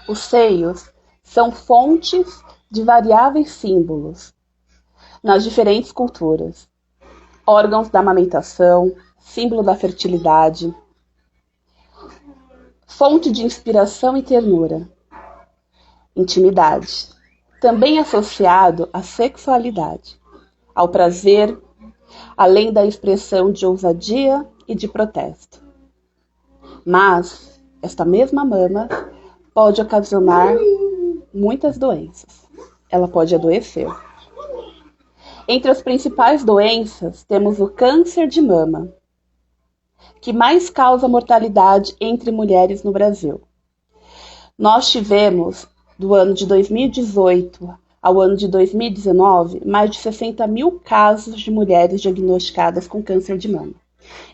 Os seios são fontes de variáveis símbolos nas diferentes culturas. Órgãos da amamentação, símbolo da fertilidade, fonte de inspiração e ternura, intimidade. Também associado à sexualidade, ao prazer, além da expressão de ousadia e de protesto. Mas esta mesma mama pode ocasionar muitas doenças. Ela pode adoecer. Entre as principais doenças, temos o câncer de mama, que mais causa mortalidade entre mulheres no Brasil. Nós tivemos, do ano de 2018 ao ano de 2019, mais de 60 mil casos de mulheres diagnosticadas com câncer de mama.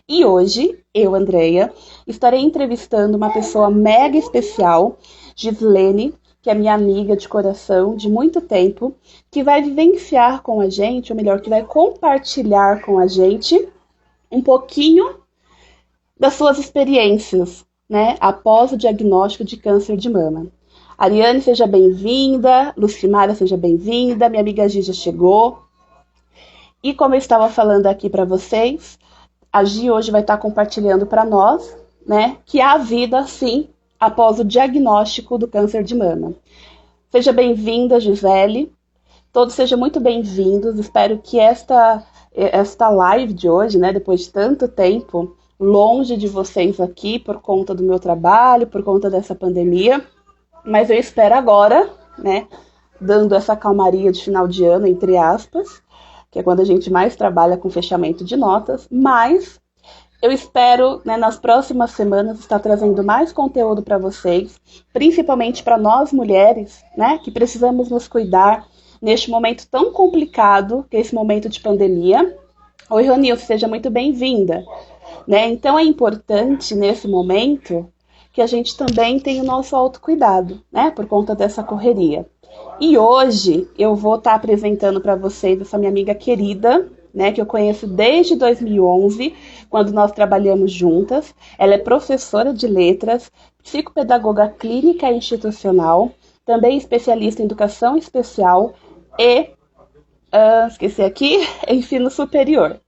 E hoje, eu, Andreia, estarei entrevistando uma pessoa mega especial, Gislene, que é minha amiga de coração de muito tempo, que vai vivenciar com a gente, ou melhor, que vai compartilhar com a gente um pouquinho das suas experiências, né, após o diagnóstico de câncer de mama. Ariane, seja bem-vinda. Lucimara, seja bem-vinda. Minha amiga Gi já chegou. E como eu estava falando aqui para vocês, a Gi hoje vai estar compartilhando para nós, né, que há vida, sim, após o diagnóstico do câncer de mama. Seja bem-vinda, Gisele. Todos sejam muito bem-vindos. Espero que esta live de hoje, né, depois de tanto tempo, longe de vocês aqui, por conta do meu trabalho, por conta dessa pandemia, mas eu espero agora, né, dando essa calmaria de final de ano, entre aspas, que é quando a gente mais trabalha com fechamento de notas, mas eu espero, né, nas próximas semanas estar trazendo mais conteúdo para vocês, principalmente para nós mulheres, né, que precisamos nos cuidar neste momento tão complicado, que é esse momento de pandemia. Oi, Ronilson, seja muito bem-vinda. Né? Então é importante nesse momento que a gente também tenha o nosso autocuidado, né, por conta dessa correria. E hoje eu vou estar apresentando para vocês essa minha amiga querida, né, que eu conheço desde 2011, quando nós trabalhamos juntas. Ela é professora de letras, psicopedagoga clínica e institucional, também especialista em educação especial e, esqueci aqui, ensino superior.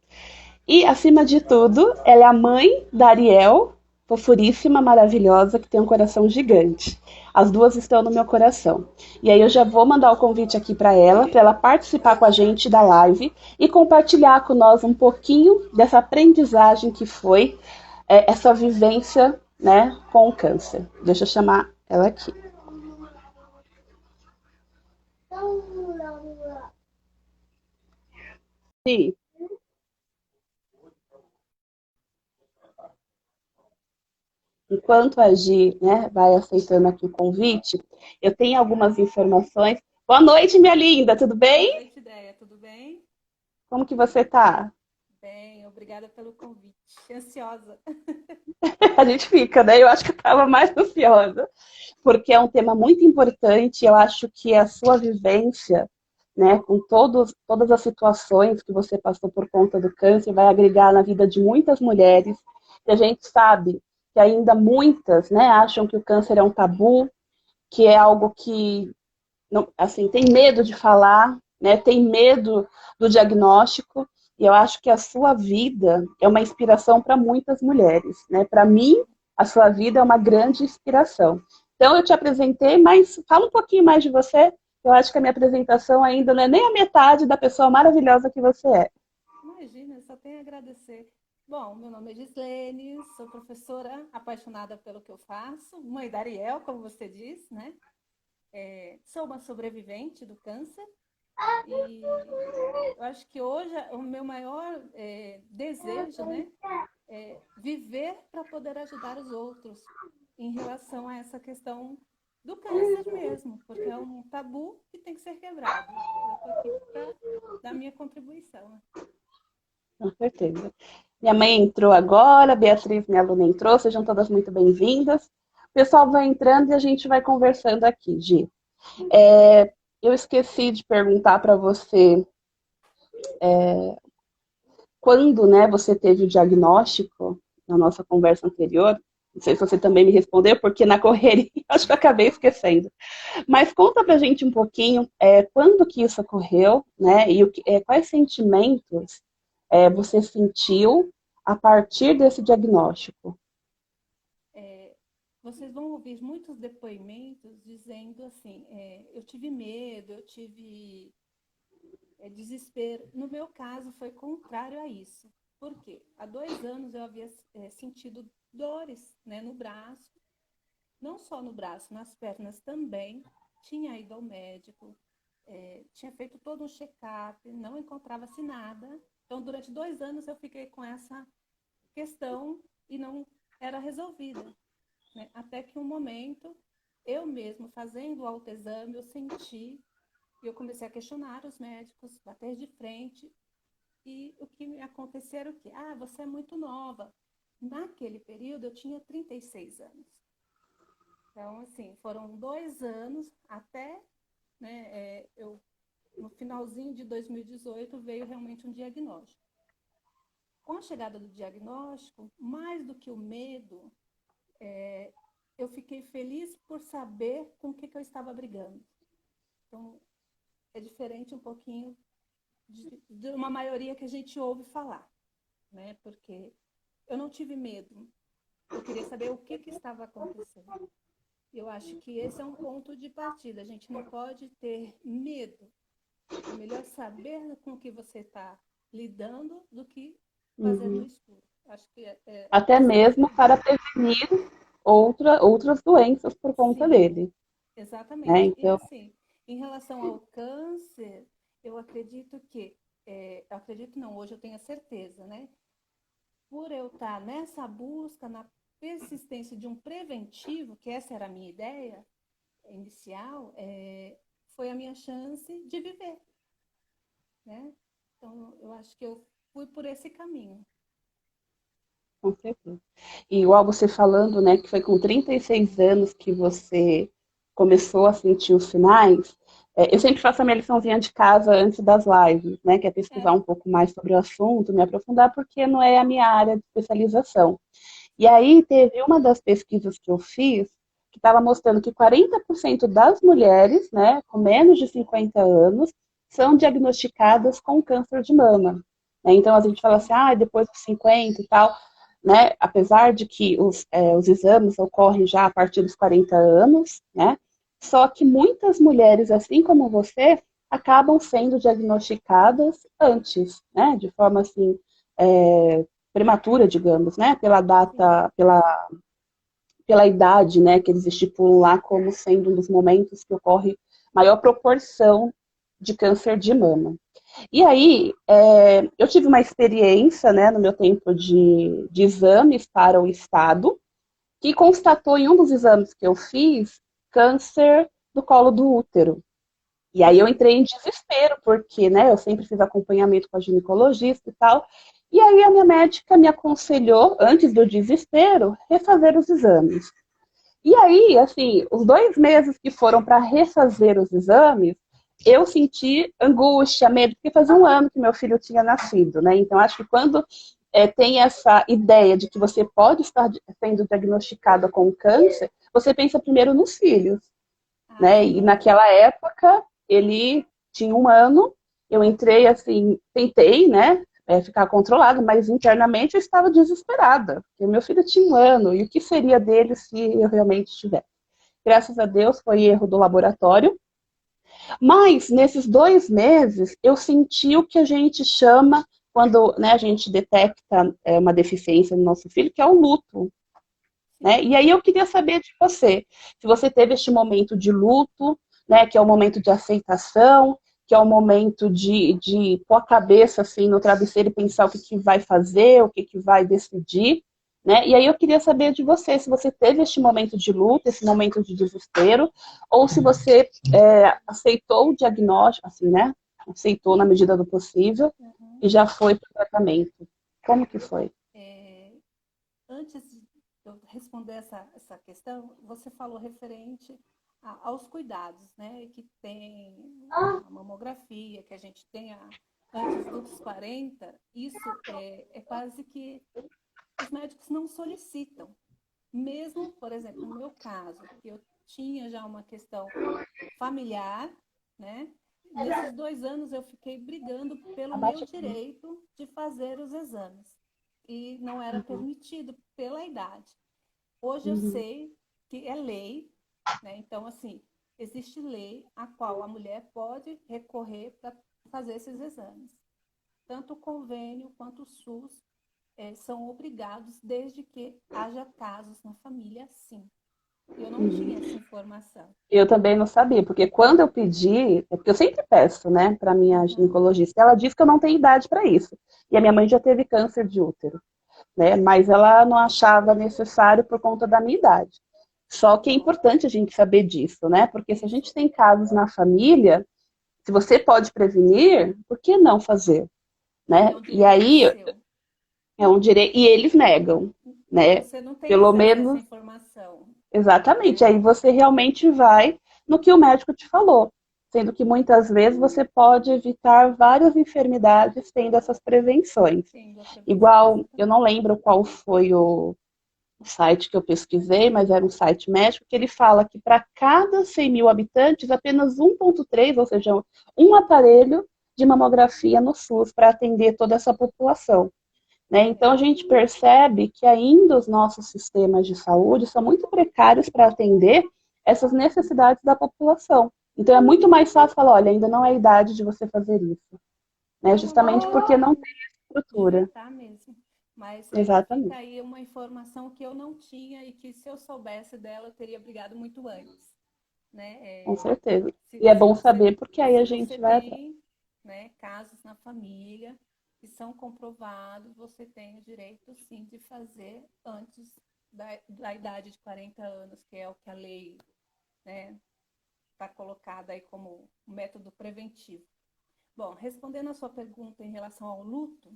E, acima de tudo, ela é a mãe da Ariel, fofuríssima, maravilhosa, que tem um coração gigante. As duas estão no meu coração. E aí eu já vou mandar o convite aqui para ela participar com a gente da live e compartilhar com nós um pouquinho dessa aprendizagem que foi essa vivência, né, com o câncer. Deixa eu chamar ela aqui. Sim. Enquanto a Gi, né, vai aceitando aqui o convite, eu tenho algumas informações. Boa noite, minha linda, tudo Boa bem? noite, Ideia. Tudo bem? Como que você tá? Bem, obrigada pelo convite. Ansiosa. A gente fica, né? Eu acho que eu estava mais ansiosa, porque é um tema muito importante. Eu acho que a sua vivência, né, com todas as situações que você passou por conta do câncer, vai agregar na vida de muitas mulheres. E a gente sabe que ainda muitas, né, acham que o câncer é um tabu, que é algo que não, assim, tem medo de falar, né? Tem medo do diagnóstico. E eu acho que a sua vida é uma inspiração para muitas mulheres, né? Para mim, a sua vida é uma grande inspiração. Então, eu te apresentei, mas fala um pouquinho mais de você. Eu acho que a minha apresentação ainda não é nem a metade da pessoa maravilhosa que você é. Imagina, só tenho a agradecer. Bom, meu nome é Gislene, sou professora apaixonada pelo que eu faço, mãe da Ariel, como você disse, né? Sou uma sobrevivente do câncer e eu acho que hoje o meu maior desejo, né, é viver para poder ajudar os outros em relação a essa questão do câncer mesmo, porque é um tabu que tem que ser quebrado. Eu estou aqui para dar minha contribuição, né? Com certeza. Minha mãe entrou agora, Beatriz, minha aluna, entrou. Sejam todas muito bem-vindas. O pessoal vai entrando e a gente vai conversando aqui, Gi. Eu esqueci de perguntar para você quando, né, você teve o diagnóstico na nossa conversa anterior. Não sei se você também me respondeu, porque na correria acho que eu acabei esquecendo. Mas conta pra gente um pouquinho quando que isso ocorreu, né? E quais sentimentos você sentiu a partir desse diagnóstico? É, vocês vão ouvir muitos depoimentos dizendo assim, eu tive medo, eu tive desespero. No meu caso, foi contrário a isso. Por quê? Há 2 anos eu havia sentido dores, né, no braço, não só no braço, nas pernas também. Tinha ido ao médico, tinha feito todo um check-up, não encontrava-se nada. Então, durante 2 anos eu fiquei com essa questão e não era resolvida, né? Até que um momento, eu mesmo fazendo o autoexame, eu senti e eu comecei a questionar os médicos, bater de frente. E o que me aconteceu era o quê? Ah, você é muito nova. Naquele período, eu tinha 36 anos. Então, assim, foram 2 anos até, né, no finalzinho de 2018, veio realmente um diagnóstico. Com a chegada do diagnóstico, mais do que o medo, eu fiquei feliz por saber com o que eu estava brigando. Então, é diferente um pouquinho de uma maioria que a gente ouve falar, né? Porque eu não tive medo, eu queria saber o que estava acontecendo. Eu acho que esse é um ponto de partida, a gente não pode ter medo. É melhor saber com o que você está lidando do que fazer no Uhum. escuro. Acho que Até essa é a mesmo diferença. para prevenir outras doenças por conta Sim, dele, né? exatamente. E Então, assim, em relação ao câncer, eu acredito que, eu acredito não, hoje eu tenho a certeza, né? Por eu estar nessa busca, na persistência de um preventivo, que essa era a minha ideia inicial, foi a minha chance de viver, né? Então, eu acho que eu fui por esse caminho. com certeza. E igual você falando, né, que foi com 36 anos que você começou a sentir os sinais, eu sempre faço a minha liçãozinha de casa antes das lives, né, que é pesquisar É, um pouco mais sobre o assunto, me aprofundar, porque não é a minha área de especialização. E aí teve uma das pesquisas que eu fiz que estava mostrando que 40% das mulheres, né, com menos de 50 anos, são diagnosticadas com câncer de mama. Né? Então a gente fala assim, sim, depois dos 50 e tal, né, apesar de que os exames ocorrem já a partir dos 40 anos, né, só que muitas mulheres, assim como você, acabam sendo diagnosticadas antes, né, de forma assim, prematura, digamos, né, pela sim. data, pela idade, né, que eles estipulam lá como sendo um dos momentos que ocorre maior proporção de câncer de mama. E aí, eu tive uma experiência, né, no meu tempo de exames para o Estado, que constatou em um dos exames que eu fiz câncer do colo do útero. E aí eu entrei em desespero, porque, né, eu sempre fiz acompanhamento com a ginecologista e tal. E aí a minha médica me aconselhou, antes do desespero, refazer os exames. E aí, assim, os 2 meses que foram para refazer os exames, eu senti angústia, medo, porque fazia um ano que meu filho tinha nascido, né? Então, acho que quando tem essa ideia de que você pode estar sendo diagnosticada com câncer, você pensa primeiro nos filhos, Ah, né? E sim. naquela época, ele tinha um ano, eu entrei assim, tentei, né? Ficar controlado, mas internamente eu estava desesperada, porque meu filho tinha um ano, e o que seria dele se eu realmente tivesse? Graças a Deus foi erro do laboratório, mas nesses 2 meses eu senti o que a gente chama, quando, né, a gente detecta uma deficiência no nosso filho, que é o luto. Né? Sim. E aí eu queria saber de você, se você teve este momento de luto, né, que é o momento de aceitação, que é o momento de pôr a cabeça assim no travesseiro e pensar o que vai fazer, o que vai decidir, né? E aí eu queria saber de você, se você teve este momento de luto, esse momento de desespero, ou se você aceitou o diagnóstico, assim, né? Aceitou na medida do possível Uhum. e já foi para o tratamento. Como que foi? É, antes de eu responder essa questão, você falou referente aos cuidados, né? Que tem a mamografia, que a gente tem antes dos 40, isso é quase que os médicos não solicitam, mesmo, por exemplo, no meu caso, que eu tinha já uma questão familiar, né? Nesses 2 anos eu fiquei brigando pelo meu Abate. direito de fazer os exames. E não era Uhum, permitido pela idade. Hoje eu uhum, sei que é lei, né? Então, assim, existe lei a qual a mulher pode recorrer para fazer esses exames. Tanto o convênio quanto o SUS são obrigados, desde que haja casos na família, sim. E eu não uhum. tinha essa informação. Eu também não sabia, porque quando eu pedi, é porque eu sempre peço, né, para minha Uhum. ginecologista, ela disse que eu não tenho idade para isso. E a minha mãe já teve câncer de útero, né, mas ela não achava necessário por conta da minha idade. Só que é importante a gente saber disso, né, porque se a Isso. gente tem casos na família, se você pode prevenir, por que não fazer, E né? é um E direito aí seu. é um direito, e eles negam, né? Você não tem Pelo acesso a essa menos. informação, Exatamente. né? Aí você realmente vai no que o médico te falou, sendo que muitas vezes você pode evitar várias enfermidades tendo essas prevenções. Tendo a prevenção, Igual, eu não exatamente. lembro qual foi o site que eu pesquisei, mas era um site médico que ele fala que para cada 100 mil habitantes, apenas 1,3, ou seja, um aparelho de mamografia no SUS para atender toda essa população. Né? É. Então, a gente percebe que ainda os nossos sistemas de saúde são muito precários para atender essas necessidades da população. Então, é muito mais fácil falar: olha, ainda não é a idade de você fazer isso. Né? Não, não Justamente porque não devia, tem devia estrutura. estar mesmo. Mas fica Exatamente. aí uma informação que eu não tinha e que se eu soubesse dela, eu teria brigado muito antes, né? Com certeza. Se, E é se bom você, saber porque aí a se você gente vai atrás. tem, né, casos na família que são comprovados, você tem o direito, sim, de fazer antes da idade de 40 anos, que é o que a lei, né, está colocada aí como método preventivo. Bom, respondendo a sua pergunta em relação ao luto,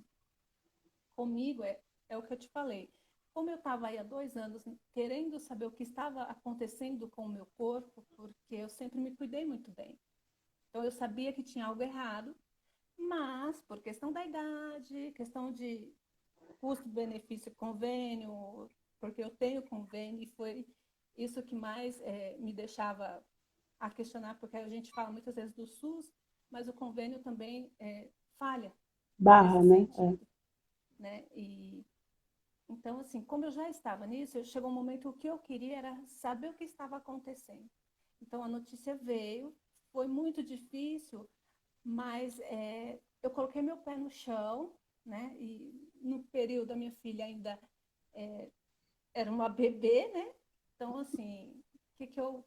comigo é o que eu te falei. Como eu estava aí há 2 anos querendo saber o que estava acontecendo com o meu corpo, porque eu sempre me cuidei muito bem. Então eu sabia que tinha algo errado, mas por questão da idade, questão de custo-benefício convênio, porque eu tenho convênio e foi isso que mais me deixava a questionar, porque a gente fala muitas vezes do SUS, mas o convênio também falha Barra, nesse né? sentido, né? E então, assim, como eu já estava nisso, chegou um momento que eu queria era saber o que estava acontecendo. Então, a notícia veio, foi muito difícil, mas eu coloquei meu pé no chão, né? E no período a minha filha ainda é, era uma bebê, né? Então, assim, que eu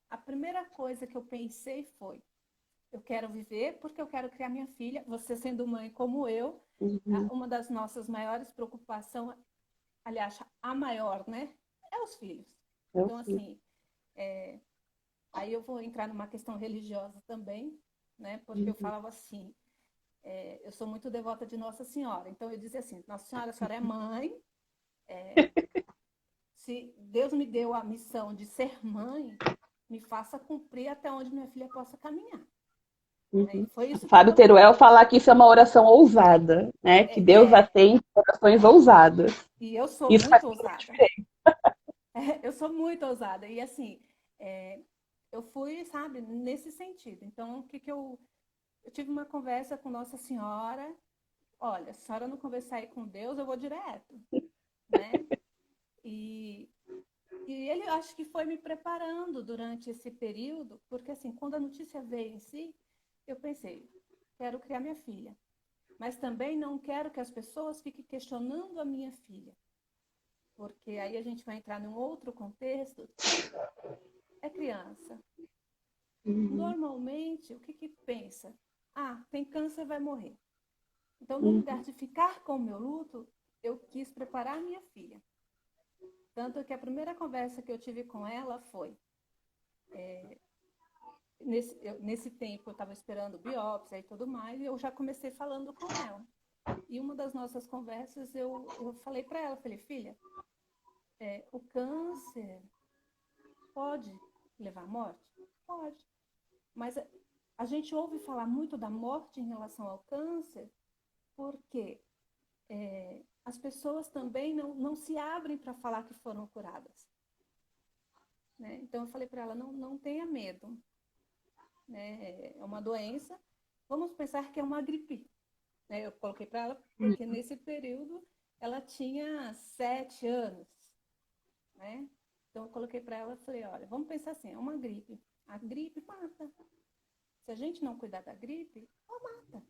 a primeira coisa que eu pensei foi: eu quero viver porque eu quero criar minha filha. Você sendo mãe como eu, Uhum. uma das nossas maiores preocupações, aliás, a maior, né? É os filhos. Eu Então, fiz. assim, aí eu vou entrar numa questão religiosa também, né? Porque eu Uhum. falava assim, eu sou muito devota de Nossa Senhora. Então eu dizia assim: Nossa Senhora, a senhora é mãe. Se Deus me deu a missão de ser mãe, me faça cumprir até onde minha filha possa caminhar. Né? E Uhum. foi isso que eu Fábio coloquei. Teruel falar que isso é uma oração ousada, né? Que Deus É, atende orações ousadas. e eu sou Isso faz muito toda a ousada. diferença. Eu sou muito ousada. E assim, eu fui, sabe, nesse sentido. Então, o que que eu tive uma conversa com Nossa Senhora. Olha, se a senhora não conversar aí com Deus, eu vou direto, né? E E ele acho que foi me preparando durante esse período, porque assim, quando a notícia veio em si, eu pensei, quero criar minha filha, mas também não quero que as pessoas fiquem questionando a minha filha, porque aí a gente vai entrar num outro contexto que é criança. Uhum. Normalmente, o que que pensa? Ah, tem câncer, vai morrer. Então, no lugar Uhum. de ficar com o meu luto, eu quis preparar minha filha. Tanto que a primeira conversa que eu tive com ela foi: nesse tempo eu estava esperando biópsia e tudo mais, e eu já comecei falando com ela. E uma das nossas conversas eu falei para ela, falei: filha, o câncer pode levar à morte? Pode. Mas a gente ouve falar muito da morte em relação ao câncer porque as pessoas também não se abrem para falar que foram curadas. Né? Então, eu falei para ela, não tenha medo. Né? É uma doença, vamos pensar que é uma gripe. Né? Eu coloquei para ela, porque nesse período ela tinha 7 anos. Né? Então, eu coloquei para ela e falei, olha, vamos pensar assim, é uma gripe. A gripe mata. Se a gente não cuidar da gripe, ela mata.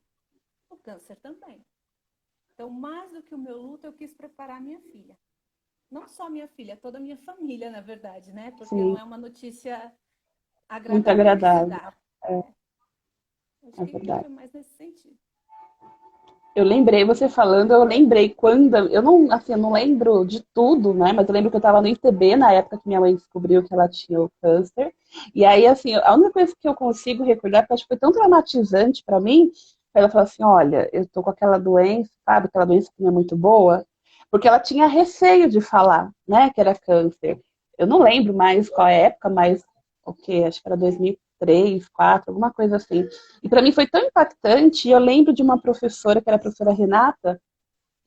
O câncer também. Então, mais do que o meu luto, eu quis preparar minha filha. Não só minha filha, toda a minha família, na verdade, né? Porque não Sim, é uma notícia muito agradável de se agradável. dar. É, Né? Acho é que verdade. foi mais nesse sentido. Eu lembrei, você falando, eu lembrei quando, eu não, assim, eu não lembro de tudo, né? Mas eu lembro que eu estava no ITB na época que minha mãe descobriu que ela tinha o câncer. E aí, assim, a única coisa que eu consigo recordar, porque acho que foi tão traumatizante para mim, foi ela falou assim: olha, eu tô com aquela doença, sabe? Aquela doença que não é muito boa, porque ela tinha receio de falar, né? Que era câncer. Eu não lembro mais qual é a época, mas o que? Acho que era 2003, 2004, alguma coisa assim. E para mim foi tão impactante. Eu lembro de uma professora, que era a professora Renata,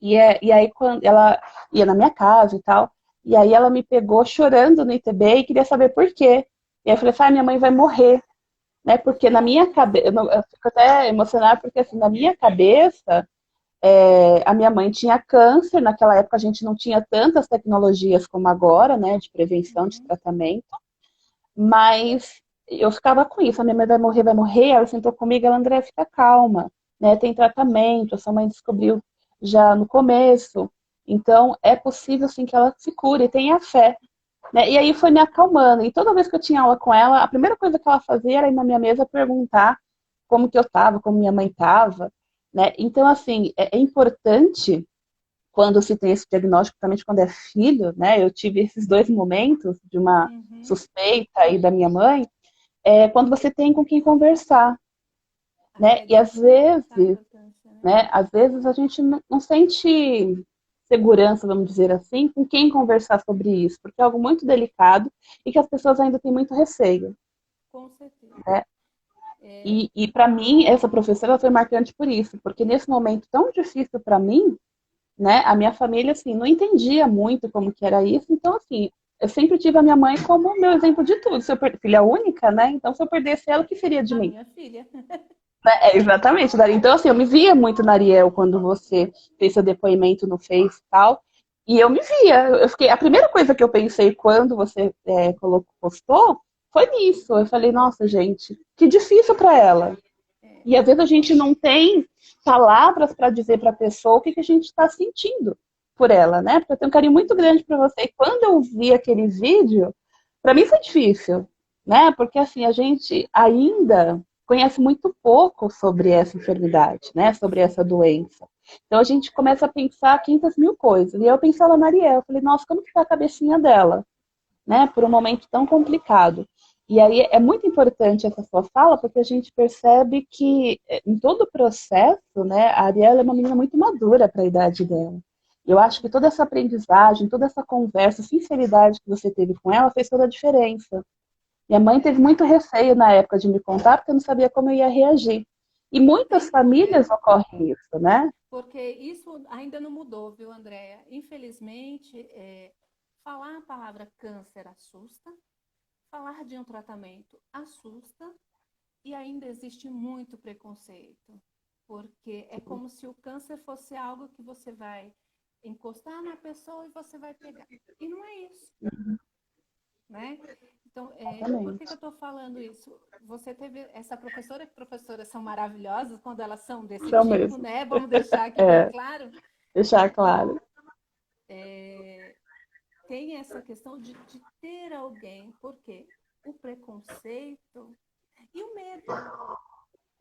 e aí quando ela ia na minha casa e tal, e aí ela me pegou chorando no ITB e queria saber por quê. E aí eu falei assim, minha mãe vai morrer, né? Porque na minha cabeça, eu fico até emocionada, porque assim, na minha cabeça, a minha mãe tinha câncer, naquela época a gente não tinha tantas tecnologias como agora, né, de prevenção, de Uhum. tratamento, mas eu ficava com isso, a minha mãe vai morrer, ela sentou comigo, ela, André, fica calma, né? Tem tratamento, a sua mãe descobriu já no começo, então é possível sim que ela se cure, tenha fé, né? E aí foi me acalmando, e toda vez que eu tinha aula com ela, a primeira coisa que ela fazia era ir na minha mesa perguntar como que eu estava, como minha mãe estava, né? Então, assim, é importante quando se tem esse diagnóstico, principalmente quando é filho, né? Eu tive esses dois momentos de uma Uhum. suspeita aí da minha mãe, quando você tem com quem conversar, né? É E de extrema às importância, né? né, às vezes a gente não sente segurança, vamos dizer assim, com quem conversar sobre isso, porque é algo muito delicado e que as pessoas ainda têm muito receio, Com certeza. né? É, E para mim, essa professora foi marcante por isso, porque nesse momento tão difícil para mim, né, a minha família, assim, não entendia muito como que era isso, então, assim, eu sempre tive a minha mãe como meu exemplo de tudo. Se eu filha única, né? Então, se eu perdesse ela, o que seria de a mim? minha filha. Exatamente, Dari. Então, assim, eu me via muito na Ariel quando você fez seu depoimento no Face e tal. E eu me via. Eu fiquei, a primeira coisa que eu pensei quando você postou foi nisso. Eu falei, nossa, gente, que difícil para ela. É, E às vezes a gente não tem palavras para dizer para a pessoa o que, que a gente está sentindo por ela, né? Porque eu tenho um carinho muito grande para você. E quando eu vi aquele vídeo, para mim foi difícil, né? Porque assim, a gente ainda conhece muito pouco sobre essa enfermidade, né? Sobre essa sim. doença. Então a gente começa a pensar 500 mil coisas. E eu pensava na Ariel, eu falei, nossa, como que tá a cabecinha dela, né? Por um momento tão complicado. E aí é muito importante essa sua fala, porque a gente percebe que em todo o processo, né, a Ariela é uma menina muito madura para a idade dela. Eu acho que toda essa aprendizagem, toda essa conversa, sinceridade que você teve com ela fez toda a diferença. Minha mãe É, teve muito receio na época de me contar, porque eu não sabia como eu ia reagir. E muitas tem, famílias ocorrem isso, né? porque isso ainda não mudou, viu, Andréia? Infelizmente, falar a palavra câncer assusta, falar de um tratamento assusta, e ainda existe muito preconceito, porque é como se o câncer fosse algo que você vai encostar na pessoa e você vai pegar. E não é isso, né? Então, por que Exatamente. eu estou falando isso? Você teve essa professora, que professoras são maravilhosas quando elas são desse Então tipo, mesmo. né? Vamos deixar aqui bem É, claro, deixar né? claro. Tem essa questão de ter alguém, porque o preconceito e o medo,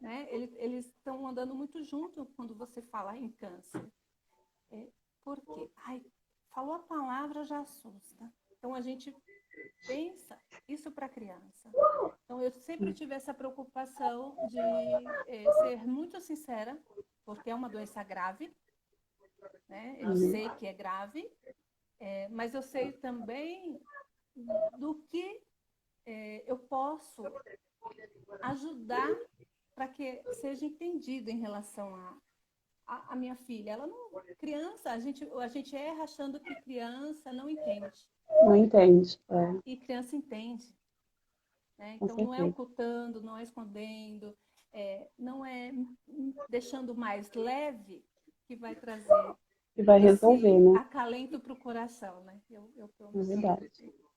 né? Eles estão andando muito junto quando você fala em câncer. É, por quê? Ai, falou a palavra já assusta. Então a gente pensa isso para a criança. Então eu sempre tive essa preocupação de ser muito sincera, porque é uma doença grave, né? Eu Uhum. sei que é grave, mas eu sei também do que eu posso ajudar para que seja entendido em relação a minha filha, ela não, criança, a gente erra achando que criança não entende. Não entende. E criança entende. Né? Com Então, não é certeza. ocultando, não é escondendo, não é deixando mais leve que vai trazer E vai resolver, esse né? acalento para o coração, né? Eu pelo É menos verdade. acredito.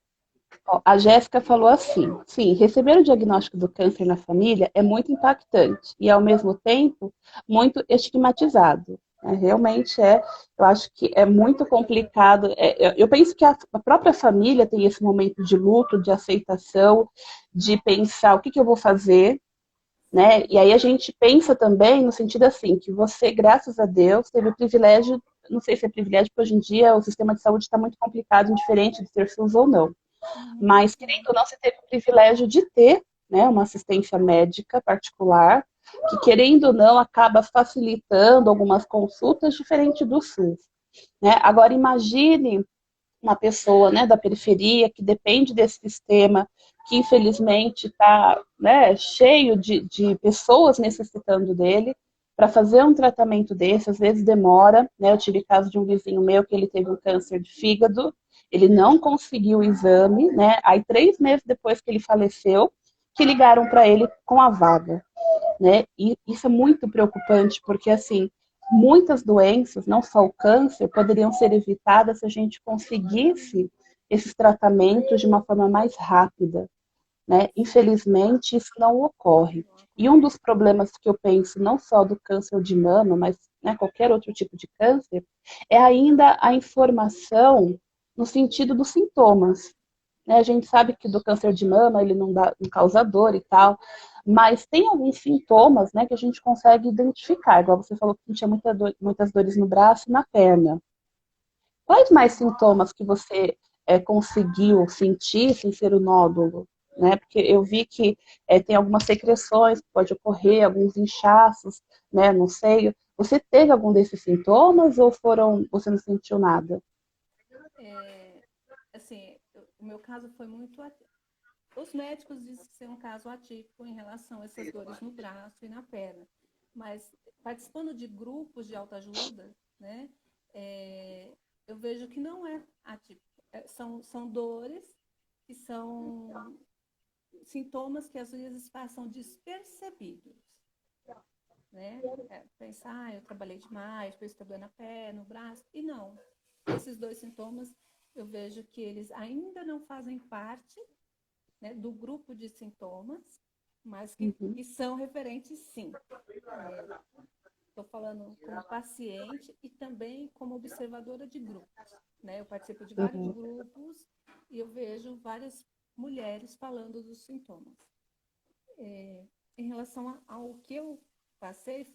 Ó, a Jéssica falou assim: sim, receber o diagnóstico do câncer na família é muito impactante e, ao mesmo tempo, muito estigmatizado. Realmente é, eu acho que é muito complicado. Eu penso que a própria família tem esse momento de luto, de aceitação, de pensar o que eu vou fazer, né? E aí a gente pensa também no sentido assim, que você, graças a Deus, teve o privilégio, não sei se é privilégio, porque hoje em dia o sistema de saúde está muito complicado, indiferente de ter SUS ou não. Mas, querendo ou não, você teve o privilégio de ter, né, uma assistência médica particular, que, querendo ou não, acaba facilitando algumas consultas diferente do SUS. Né? Agora, imagine uma pessoa, né, da periferia que depende desse sistema, que infelizmente está, né, cheio de pessoas necessitando dele, para fazer um tratamento desse, às vezes demora, né? Eu tive caso de um vizinho meu que ele teve um câncer de fígado, ele não conseguiu o exame, né? Aí 3 meses depois que ele faleceu, que ligaram para ele com a vaga, né? E isso é muito preocupante, porque assim, muitas doenças, não só o câncer, poderiam ser evitadas se a gente conseguisse esses tratamentos de uma forma mais rápida, né? Infelizmente, isso não ocorre. E um dos problemas que eu penso, não só do câncer de mama, mas, né, qualquer outro tipo de câncer, é ainda a informação no sentido dos sintomas. Né? A gente sabe que do câncer de mama ele não causa dor e tal, mas tem alguns sintomas, né, que a gente consegue identificar, igual você falou que tinha muitas dores no braço e na perna. Quais mais sintomas que você conseguiu sentir sem ser o nódulo? Né? Porque eu vi que tem algumas secreções que pode ocorrer, alguns inchaços, né, no seio. Você teve algum desses sintomas ou você não sentiu nada? Assim, o meu caso foi muito. Os médicos dizem que é um caso atípico em relação a essas dores no braço e na perna. Mas participando de grupos de autoajuda, né, eu vejo que não é atípico. São dores que são sintomas que às vezes passam despercebidos. Né? Pensar, eu trabalhei demais, por isso estou doendo a perna, no braço. E não. Esses dois sintomas, eu vejo que eles ainda não fazem parte, né, do grupo de sintomas, mas que são referentes, sim. Estou falando como paciente e também como observadora de grupos. Né? Eu participo de vários Uhum. grupos e eu vejo várias mulheres falando dos sintomas. Em relação ao que eu passei,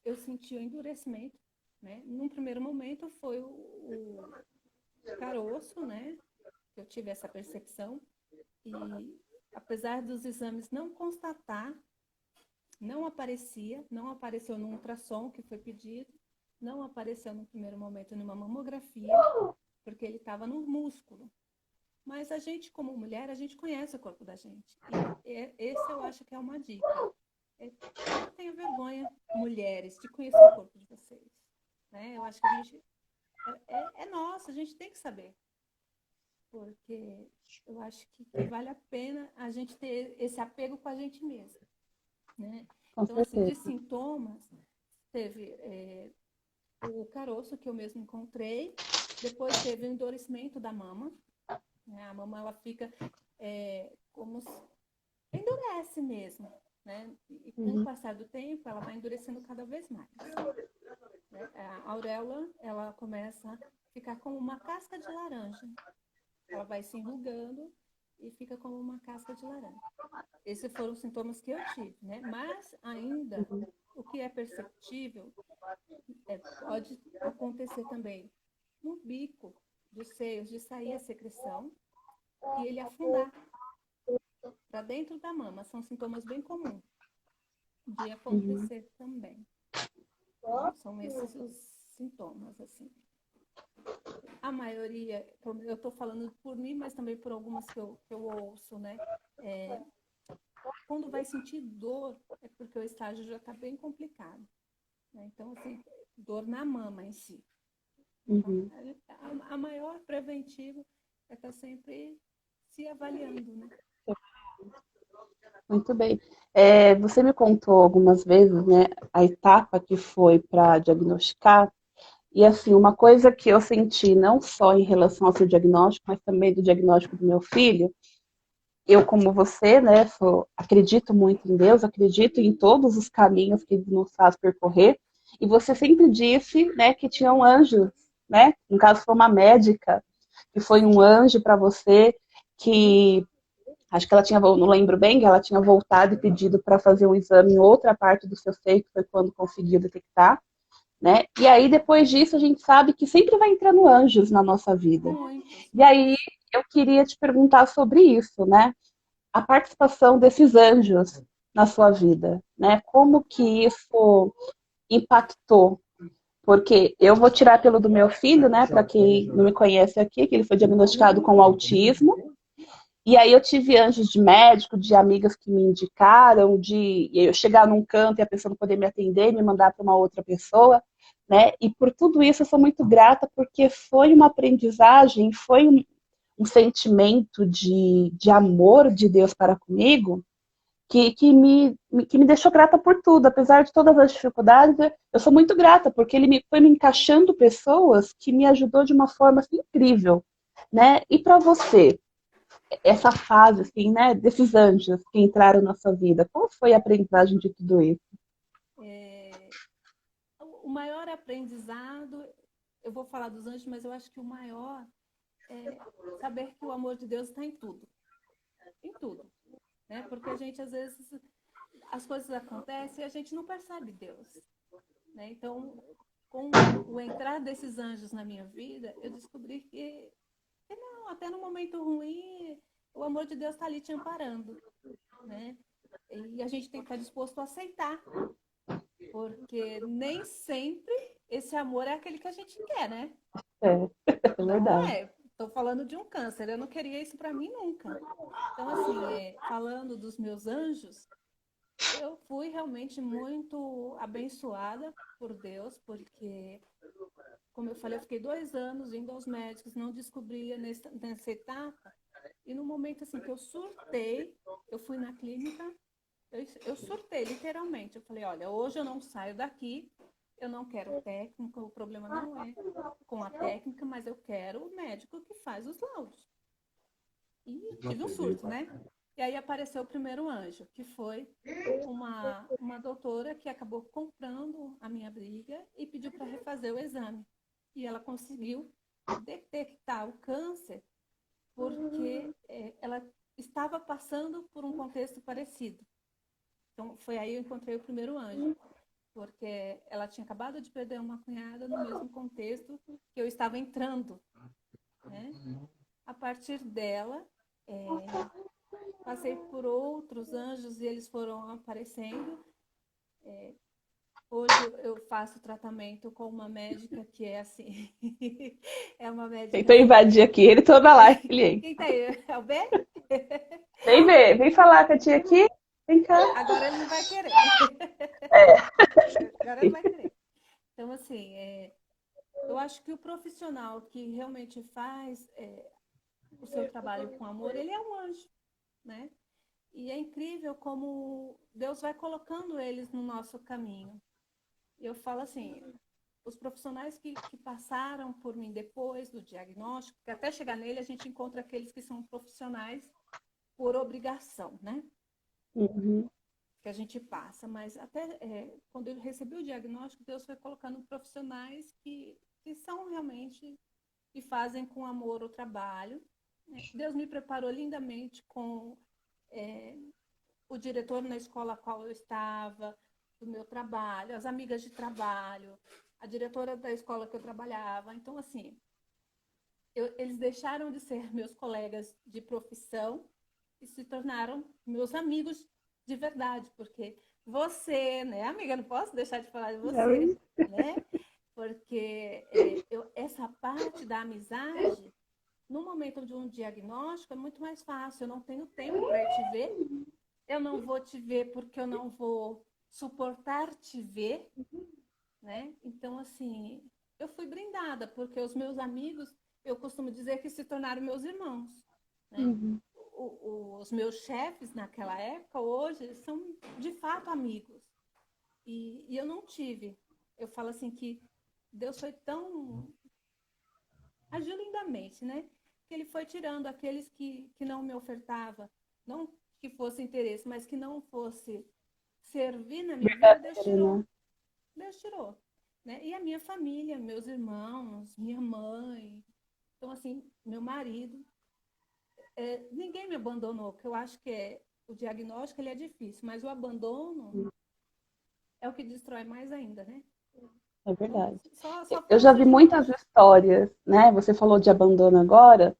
eu senti o endurecimento. Né? Num primeiro momento foi o caroço, né? Eu tive essa percepção. E apesar dos exames não constatar, não apareceu no ultrassom que foi pedido, não apareceu no primeiro momento numa mamografia, porque ele estava no músculo. Mas a gente, como mulher, a gente conhece o corpo da gente. E esse eu acho que é uma dica. Não tenha vergonha, mulheres, de conhecer o corpo de vocês. Né? Eu acho que a gente é nosso, a gente tem que saber. Porque eu acho que vale a pena a gente ter esse apego com a gente mesma. Né? Com Então, assim, de certeza. sintomas, teve o caroço que eu mesmo encontrei, depois teve o endurecimento da mama, né? A mama ela fica como se endurece mesmo, né? E com o passar do tempo, ela vai endurecendo cada vez mais. Né? A auréola, ela começa a ficar como uma casca de laranja. Ela vai se enrugando e fica como uma casca de laranja. Esses foram os sintomas que eu tive, né? Mas ainda, o que é perceptível pode acontecer também no bico dos seios, de sair a secreção e ele afundar para dentro da mama. São sintomas bem comuns de acontecer também. Então, são esses os sintomas, assim. A maioria, eu estou falando por mim, mas também por algumas que eu ouço, né? Quando vai sentir dor, é porque o estágio já está bem complicado. né? Então, assim, dor na mama em si. Então, Uhum. a maior preventiva é estar sempre se avaliando, né? Muito bem. Você me contou algumas vezes, né, a etapa que foi para diagnosticar, e assim, uma coisa que eu senti não só em relação ao seu diagnóstico, mas também do diagnóstico do meu filho, eu, como você, né, acredito muito em Deus, acredito em todos os caminhos que Ele nos faz percorrer, e você sempre disse, né, que tinham anjos, né? No caso, foi uma médica, que foi um anjo para você, que acho que ela tinha, não lembro bem, que ela tinha voltado e pedido para fazer um exame em outra parte do seu seio, que foi quando conseguiu detectar, né? E aí, depois disso, a gente sabe que sempre vai entrando anjos na nossa vida. Muitos, E aí, muitos. eu queria te perguntar sobre isso, né? A participação desses anjos na sua vida, né? Como que isso impactou? Porque eu vou tirar pelo do meu filho, né? Para quem não me conhece aqui, que ele foi diagnosticado com autismo. E aí eu tive anjos de médico, de amigas que me indicaram, de eu chegar num canto e a pessoa não poder me atender, me mandar para uma outra pessoa, né? E por tudo isso eu sou muito grata, porque foi uma aprendizagem, foi um sentimento de amor de Deus para comigo, que me deixou grata por tudo, apesar de todas as dificuldades, eu sou muito grata, porque foi me encaixando pessoas que me ajudou de uma forma assim, incrível, né? E para você, essa fase, assim, né, desses anjos que entraram na sua vida, qual foi a aprendizagem de tudo isso? É, o maior aprendizado, eu vou falar dos anjos, mas eu acho que o maior é saber que o amor de Deus está em tudo, né? Porque a gente, às vezes, as coisas acontecem e a gente não percebe Deus, né? Então, com o entrar desses anjos na minha vida, eu descobri que não, até no momento ruim, o amor de Deus está ali te amparando, né? E a gente tem que estar disposto a aceitar, porque nem sempre esse amor é aquele que a gente quer, né? É, é Não verdade. é. Estou falando de um câncer, eu não queria isso para mim nunca. Então, assim, falando dos meus anjos, eu fui realmente muito abençoada por Deus, porque, como eu falei, eu fiquei 2 anos indo aos médicos, não descobria nessa etapa. E no momento assim que eu surtei, eu fui na clínica, eu surtei literalmente. Eu falei, olha, hoje eu não saio daqui, eu não quero técnica, o problema não é com a técnica, mas eu quero o médico que faz os laudos. E tive um surto, né? E aí apareceu o primeiro anjo, que foi uma doutora que acabou comprando a minha briga e pediu para refazer o exame. E ela conseguiu detectar o câncer porque ela estava passando por um contexto parecido. Então, foi aí que eu encontrei o primeiro anjo, porque ela tinha acabado de perder uma cunhada no mesmo contexto que eu estava entrando, né? A partir dela, é, passei por outros anjos e eles foram aparecendo. Hoje eu faço tratamento com uma médica que é assim, é uma médica Tentou assim. invadir aqui, ele toda lá, ele entra. Quem tá aí? É o B? Vem ver, vem falar com a tia aqui, vem cá. Agora ele não vai querer. Agora ele vai querer. Então, assim, eu acho que o profissional que realmente faz o seu trabalho com amor, ele é um anjo, né? E é incrível como Deus vai colocando eles no nosso caminho. Eu falo assim, os profissionais que passaram por mim depois do diagnóstico, que até chegar nele a gente encontra aqueles que são profissionais por obrigação, né? Uhum. Que a gente passa, mas até quando eu recebi o diagnóstico, Deus foi colocando profissionais que são realmente, que fazem com amor o trabalho. Né? Deus me preparou lindamente com é, o diretor na escola a qual eu estava, do meu trabalho, as amigas de trabalho, a diretora da escola que eu trabalhava. Então, assim, eles deixaram de ser meus colegas de profissão e se tornaram meus amigos de verdade, porque você, né, amiga, não posso deixar de falar de você, né? Porque essa parte da amizade, no momento de um diagnóstico, é muito mais fácil. Eu não tenho tempo para ir te ver, eu não vou te ver porque eu não vou suportar te ver, né? Então, assim, eu fui brindada, porque os meus amigos, eu costumo dizer que se tornaram meus irmãos, né? Uhum. Os meus chefes naquela época, hoje, são de fato amigos. E eu não tive. Eu falo assim que Deus foi tão. Agiu lindamente, né? Que ele foi tirando aqueles que não me ofertava, não que fosse interesse, mas que não fosse servir na minha vida, Deus Verdadeiro, tirou. né? Deus tirou. Né? E a minha família, meus irmãos, minha mãe, então assim, meu marido, ninguém me abandonou, que eu acho que o diagnóstico ele é difícil, mas o abandono é o que destrói mais ainda, né? É Então, verdade. só Eu foram já vi seus muitas irmãos. histórias, né? Você falou de abandono agora,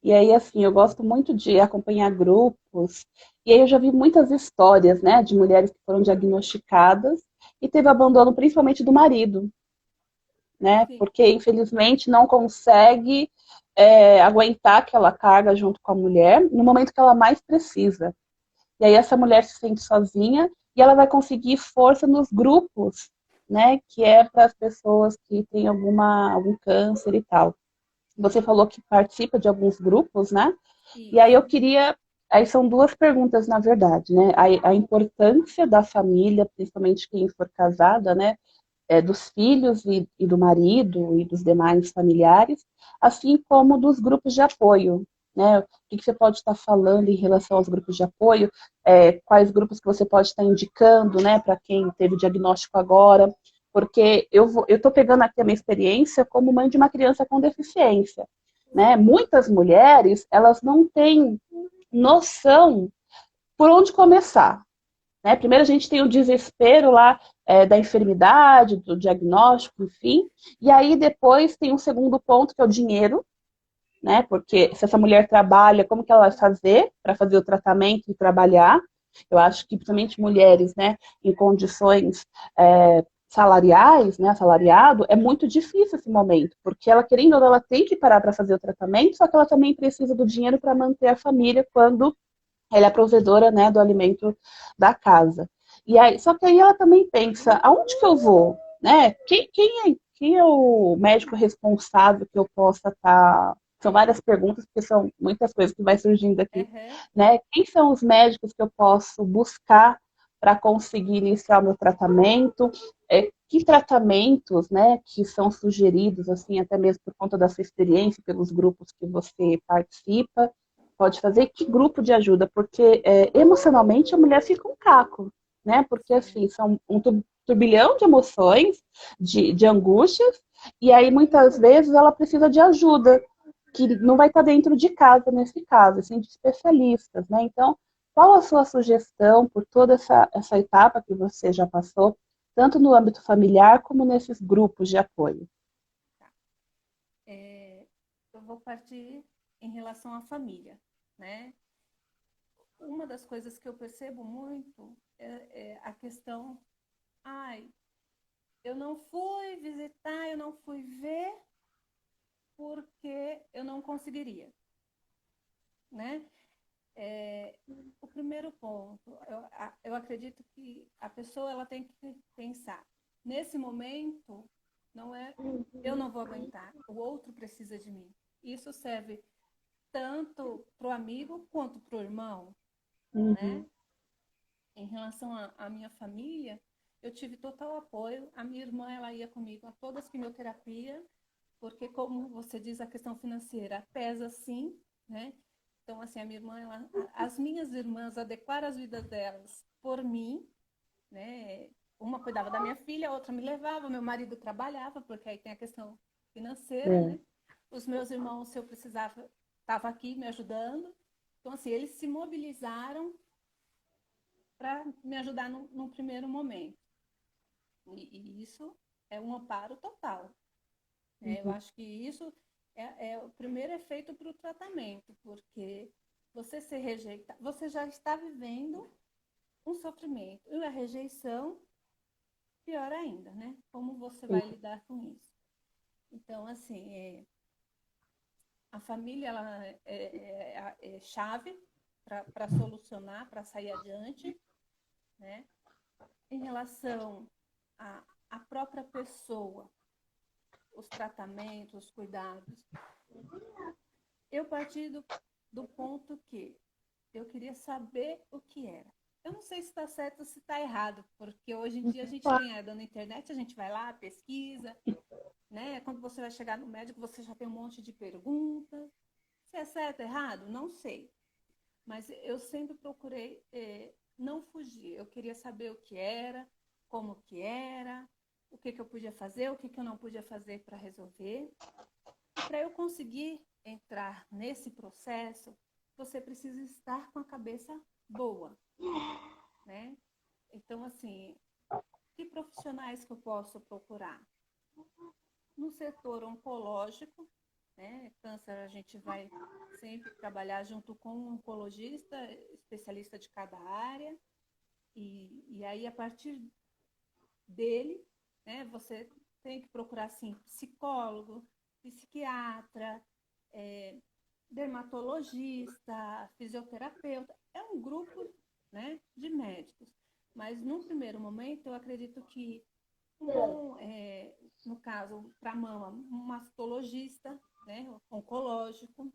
e aí, assim, eu gosto muito de acompanhar grupos, e aí eu já vi muitas histórias, né, de mulheres que foram diagnosticadas e teve abandono principalmente do marido, né? Sim, Porque, infelizmente, não consegue aguentar aquela carga junto com a mulher no momento que ela mais precisa. E aí essa mulher se sente sozinha e ela vai conseguir força nos grupos, né? Que é para as pessoas que têm algum câncer e tal. Você falou que participa de alguns grupos, né? E aí eu isso. queria. Aí são duas perguntas, na verdade, né? A importância da família, principalmente quem for casada, né? Dos filhos e do marido e dos demais familiares, assim como dos grupos de apoio. Né? O que você pode estar falando em relação aos grupos de apoio? Quais grupos que você pode estar indicando, né, para quem teve o diagnóstico agora? Porque eu estou pegando aqui a minha experiência como mãe de uma criança com deficiência. Né? Muitas mulheres, elas não têm noção por onde começar. Né? Primeiro a gente tem o desespero lá da enfermidade, do diagnóstico, enfim. E aí depois tem um segundo ponto, que é o dinheiro, né? Porque se essa mulher trabalha, como que ela vai fazer para fazer o tratamento e trabalhar? Eu acho que principalmente mulheres, né, em condições salariais, né, assalariado, é muito difícil esse momento, porque ela, querendo ou não, ela tem que parar para fazer o tratamento, só que ela também precisa do dinheiro para manter a família quando ela é a provedora, né, do alimento da casa. E aí, só que aí ela também pensa, aonde que eu vou? Né? Quem é o médico responsável que eu possa estar... São várias perguntas, porque são muitas coisas que vai surgindo aqui. Uhum. Né? Quem são os médicos que eu posso buscar para conseguir iniciar o meu tratamento? Que tratamentos, né, que são sugeridos, assim, até mesmo por conta da sua experiência, pelos grupos que você participa, pode fazer, que grupo de ajuda, porque emocionalmente a mulher fica um caco, né? Porque Sim. assim, são um turbilhão de emoções, de angústias, e aí muitas vezes ela precisa de ajuda, que não vai estar dentro de casa nesse caso, assim, de especialistas, né? Então, qual a sua sugestão por toda essa etapa que você já passou, tanto no âmbito familiar como nesses grupos de apoio? Tá. Eu vou partir em relação à família, né? Uma das coisas que eu percebo muito é a questão, ai, eu não fui visitar, eu não fui ver porque eu não conseguiria, né? É, o primeiro ponto, eu acredito que a pessoa ela tem que pensar, nesse momento, não é eu não vou aguentar, o outro precisa de mim. Isso serve tanto para o amigo quanto para o irmão, né? Uhum. Em relação à minha família, eu tive total apoio. A minha irmã, ela ia comigo a todas as quimioterapias, porque, como você diz, a questão financeira pesa sim, né? Então, assim, a minha irmã, as minhas irmãs adequaram as vidas delas por mim, né? Uma cuidava da minha filha, a outra me levava, meu marido trabalhava, porque aí tem a questão financeira, É. né? Os meus irmãos, se eu precisava, estavam aqui me ajudando. Então, assim, eles se mobilizaram para me ajudar no primeiro momento. E isso é um amparo total. Né? Eu Uhum. acho que isso é o primeiro efeito para o tratamento, porque você ser rejeitado, você já está vivendo um sofrimento. E a rejeição, pior ainda, né? Como você vai lidar com isso? Então, assim, a família ela é chave para solucionar, para sair adiante, né? Em relação a própria pessoa, os tratamentos, os cuidados. Eu parti do ponto que eu queria saber o que era. Eu não sei se está certo ou se está errado, porque hoje em dia a gente tem na internet, a gente vai lá, pesquisa, né? Quando você vai chegar no médico, você já tem um monte de perguntas. Se é certo ou errado, não sei. Mas eu sempre procurei não fugir. Eu queria saber o que era, como que era, o que eu podia fazer, o que eu não podia fazer para resolver. E para eu conseguir entrar nesse processo, você precisa estar com a cabeça boa, né? Então, assim, que profissionais que eu posso procurar? No setor oncológico, né? Câncer, a gente vai sempre trabalhar junto com um oncologista, especialista de cada área, e aí, a partir dele, né, você tem que procurar, assim, psicólogo, psiquiatra, dermatologista, fisioterapeuta. É um grupo, né, de médicos. Mas, num primeiro momento, eu acredito que um bom, no caso, para mama, um mastologista, né, oncológico,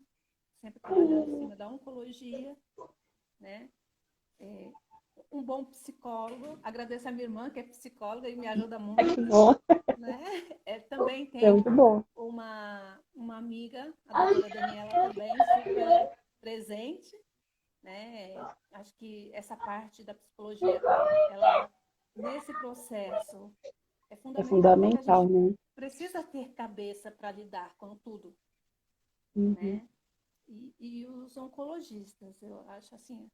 sempre trabalhando em cima da oncologia, né? Um bom psicólogo. Agradeço a minha irmã, que é psicóloga e me ajuda muito. Que bom. Né? Também É muito tenho bom. uma amiga, a doutora Daniela, também super presente, né? Acho que essa parte da psicologia, ela, nesse processo, é É fundamental, porque a fundamental, gente né? precisa ter cabeça para lidar com tudo, Uhum. né? E os oncologistas, eu acho assim,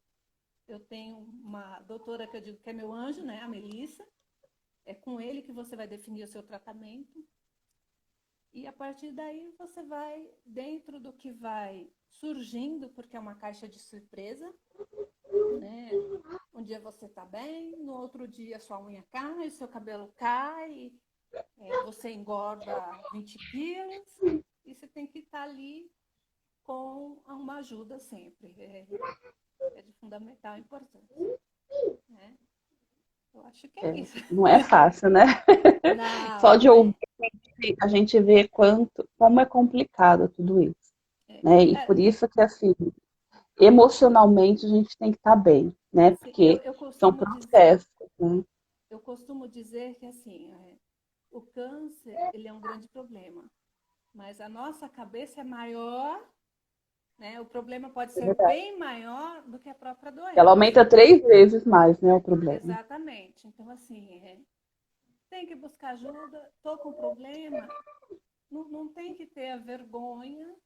eu tenho uma doutora que eu digo que é meu anjo, né? A Melissa. É com ele que você vai definir o seu tratamento. E a partir daí você vai, dentro do que vai surgindo, porque é uma caixa de surpresa, né? Um dia você está bem, no outro dia sua unha cai, seu cabelo cai, você engorda 20 quilos, e você tem que estar ali com uma ajuda sempre. É de fundamental importância, né? Eu acho que é isso. Não é fácil, né? Não, Só de não ouvir é. a gente vê como é complicado tudo isso, É, né? E por isso que, assim, emocionalmente a gente tem que estar bem, né? assim, eu, Porque eu são costumo dizer, processos, né? eu costumo dizer que assim, o câncer, ele é um grande problema, mas a nossa cabeça é maior, né? O problema pode É ser verdade. bem maior do que a própria Ela doença. aumenta 3 vezes mais, né, o problema. Exatamente. Então, assim, tem que buscar ajuda. Estou com problema, não tem que ter a vergonha,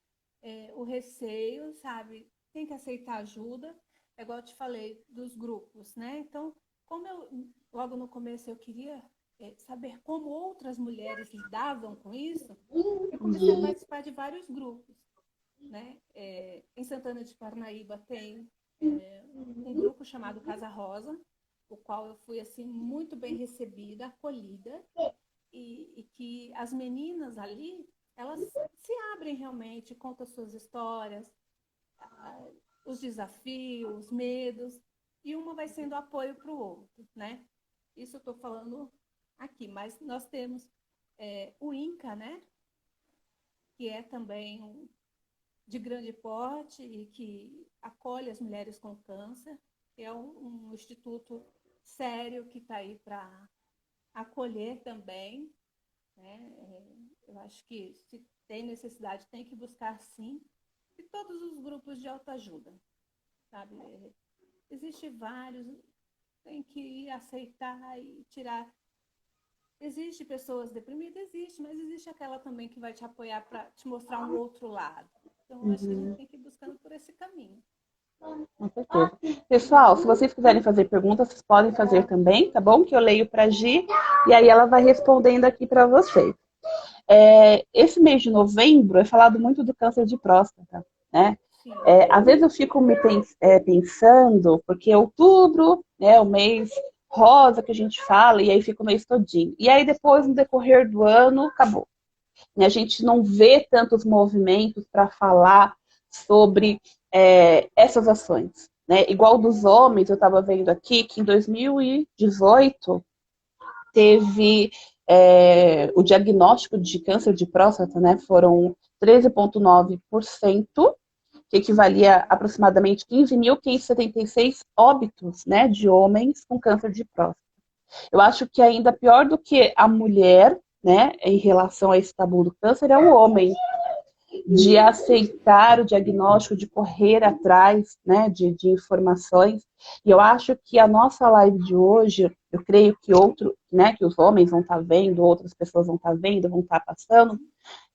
o receio, sabe? Tem que aceitar ajuda. É igual eu te falei dos grupos, né? Então, como logo no começo eu queria saber como outras mulheres lidavam com isso, eu comecei a participar de vários grupos, né? Em Santana de Parnaíba tem um grupo chamado Casa Rosa, o qual eu fui assim muito bem recebida, acolhida, e que as meninas ali, elas se abrem realmente, contam suas histórias, os desafios, os medos, e uma vai sendo apoio para o outro, né? Isso eu estou falando aqui, mas nós temos o INCA, né? Que é também de grande porte e que acolhe as mulheres com câncer. É um instituto sério que está aí para acolher também, né? Eu acho que se tem necessidade, tem que buscar sim. E todos os grupos de autoajuda, sabe? Existe vários, tem que ir aceitar e tirar. Existe pessoas deprimidas? Existe, mas existe aquela também que vai te apoiar para te mostrar um outro lado. Então, eu acho que a gente tem que ir buscando por esse caminho. Com certeza. Pessoal, se vocês quiserem fazer perguntas, vocês podem fazer também, tá bom? Que eu leio para a Gi e aí ela vai respondendo aqui para vocês. Esse mês de novembro é falado muito do câncer de próstata, né? Sim, Às vezes eu fico me pensando, porque outubro é o mês rosa que a gente fala, e aí fica o mês todinho. E aí depois, no decorrer do ano, acabou. E a gente não vê tantos movimentos para falar sobre essas ações. Né? Igual dos homens, eu estava vendo aqui que em 2018 teve o diagnóstico de câncer de próstata, né, foram 13,9%, que equivalia a aproximadamente 15.576 óbitos, né, de homens com câncer de próstata. Eu acho que ainda pior do que a mulher, né, em relação a esse tabu do câncer, é o homem, de aceitar o diagnóstico, de correr atrás, né, de informações. E eu acho que a nossa live de hoje, eu creio que né, que os homens vão estar vendo, outras pessoas vão estar vendo, vão estar passando.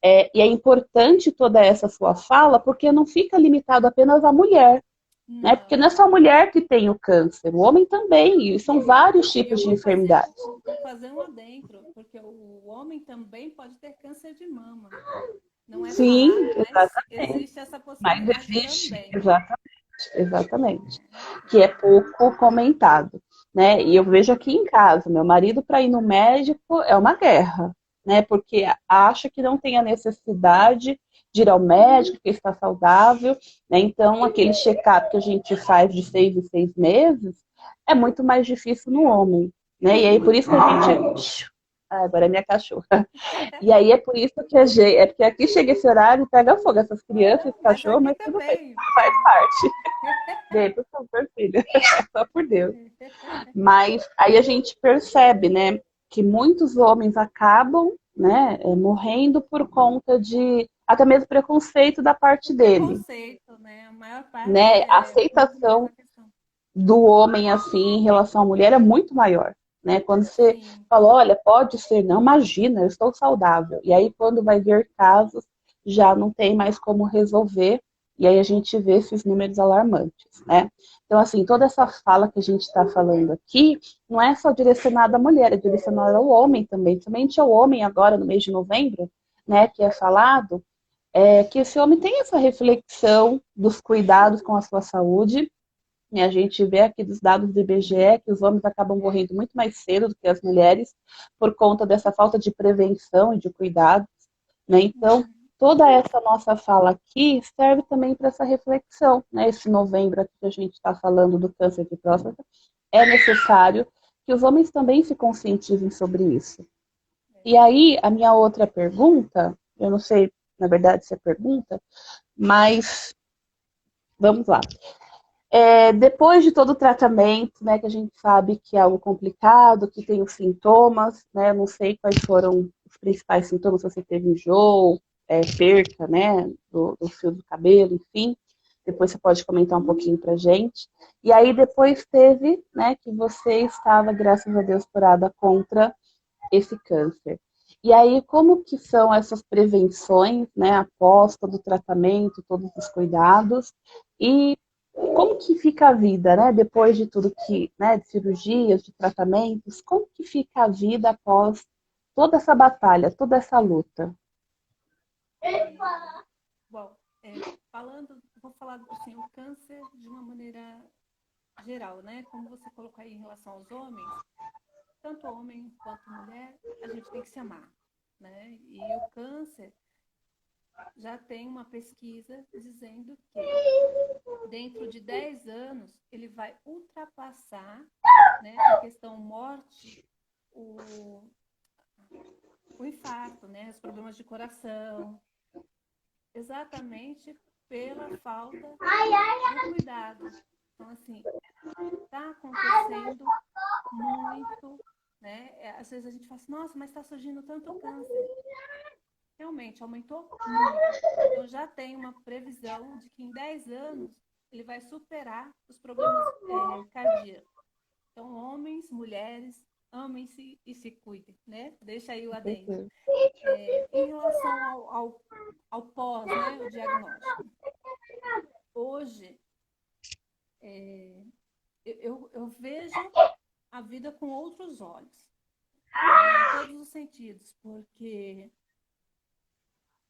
E é importante toda essa sua fala, porque não fica limitado apenas à mulher. Né? Porque não é só a mulher que tem o câncer, o homem também, e são vários tipos de enfermidades. Vou fazer um adentro, porque o homem também pode ter câncer de mama. Não é Sim, falado, mas exatamente. existe essa Mas possibilidade existe, também. exatamente. Que é pouco comentado. Né? E eu vejo aqui em casa, meu marido para ir no médico é uma guerra, né? Porque acha que não tem a necessidade de ir ao médico, que está saudável, né? Então aquele check-up que a gente faz de 6 em 6 meses é muito mais difícil no homem, né? E aí por isso que a gente agora é minha cachorra. E aí é por isso que é porque aqui chega esse horário e pega fogo. Essas crianças, esse cachorro, mas tudo bem, faz parte. Bem, por favor, filha, só por Deus. Mas aí a gente percebe, né, que muitos homens acabam, né, morrendo por conta de até mesmo preconceito da parte dele, Preconceito, né? A maior parte né? A por aceitação essa questão. do homem assim em relação à mulher é muito maior, né? Quando você Sim. fala, olha, pode ser, não, imagina, eu estou saudável. E aí quando vai ver casos, já não tem mais como resolver, e aí a gente vê esses números alarmantes, né? Então, assim, toda essa fala que a gente está falando aqui não é só direcionada à mulher, é direcionada ao homem também, somente ao homem agora, no mês de novembro, né, que é falado, que esse homem tem essa reflexão dos cuidados com a sua saúde. E a gente vê aqui dos dados do IBGE que os homens acabam morrendo muito mais cedo do que as mulheres por conta dessa falta de prevenção e de cuidados, né? Então, toda essa nossa fala aqui serve também para essa reflexão, né? Esse novembro aqui que a gente está falando do câncer de próstata, é necessário que os homens também se conscientizem sobre isso. E aí, a minha outra pergunta, eu não sei, na verdade, se é pergunta, mas vamos lá. Depois de todo o tratamento, né, que a gente sabe que é algo complicado, que tem os sintomas, né, eu não sei quais foram os principais sintomas, se você teve enjoo, perca, né, do fio do cabelo, enfim. Depois você pode comentar um pouquinho pra gente. E aí depois teve, né, que você estava, graças a Deus, curada contra esse câncer. E aí, como que são essas prevenções, né, após todo o tratamento, todos os cuidados, e como que fica a vida, né, depois de tudo que, né, de cirurgias, de tratamentos, como que fica a vida após toda essa batalha, toda essa luta? Bom, vou falar assim, o câncer de uma maneira geral, né? Como você colocou aí em relação aos homens, tanto homem quanto mulher, a gente tem que se amar, né? E o câncer já tem uma pesquisa dizendo que dentro de 10 anos ele vai ultrapassar, né, a questão morte, o infarto, né, os problemas de coração, exatamente pela falta do cuidado. Então, assim, está acontecendo muito, né? Às vezes a gente fala assim, nossa, mas está surgindo tanto câncer. Realmente, aumentou muito. Então, já tem uma previsão de que em 10 anos ele vai superar os problemas cardíacos. Então, homens, mulheres, amem-se e se cuidem, né? Deixa aí o adendo. Em relação ao pós, né? O diagnóstico. Hoje, eu vejo a vida com outros olhos, né? Em todos os sentidos, porque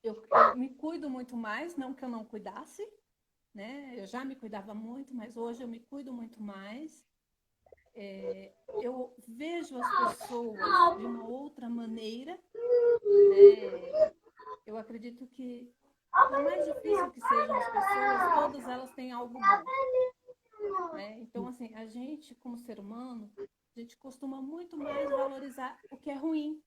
eu me cuido muito mais, não que eu não cuidasse, né? Eu já me cuidava muito, mas hoje eu me cuido muito mais. Eu vejo as pessoas de uma outra maneira, né? Eu acredito que, por mais difícil que sejam as pessoas, todas elas têm algo bom, né? Então, assim, a gente, como ser humano, a gente costuma muito mais valorizar o que é ruim.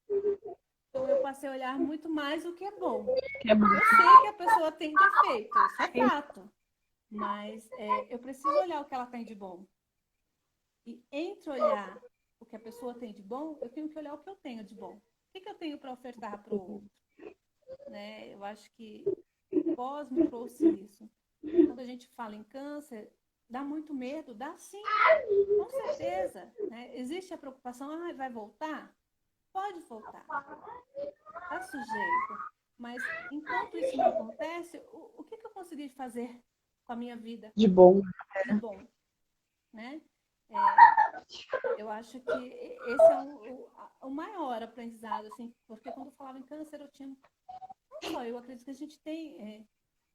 Então, eu passei a olhar muito mais o que é bom. Que é bom. Eu sei que a pessoa tem defeito, isso é fato. Mas eu preciso olhar o que ela tem de bom. E entre olhar o que a pessoa tem de bom, eu tenho que olhar o que eu tenho de bom. O que eu tenho para ofertar para o outro? Né? Eu acho que pós me trouxe isso. Quando a gente fala em câncer, dá muito medo? Dá sim, com certeza. Né? Existe a preocupação, vai voltar? Pode voltar, está sujeito. Mas enquanto isso não acontece, o que eu consegui fazer com a minha vida De bom. de bom? Né? É, eu acho que esse é o maior aprendizado, assim, porque quando eu falava em câncer, eu tinha, não só eu acredito que a gente tem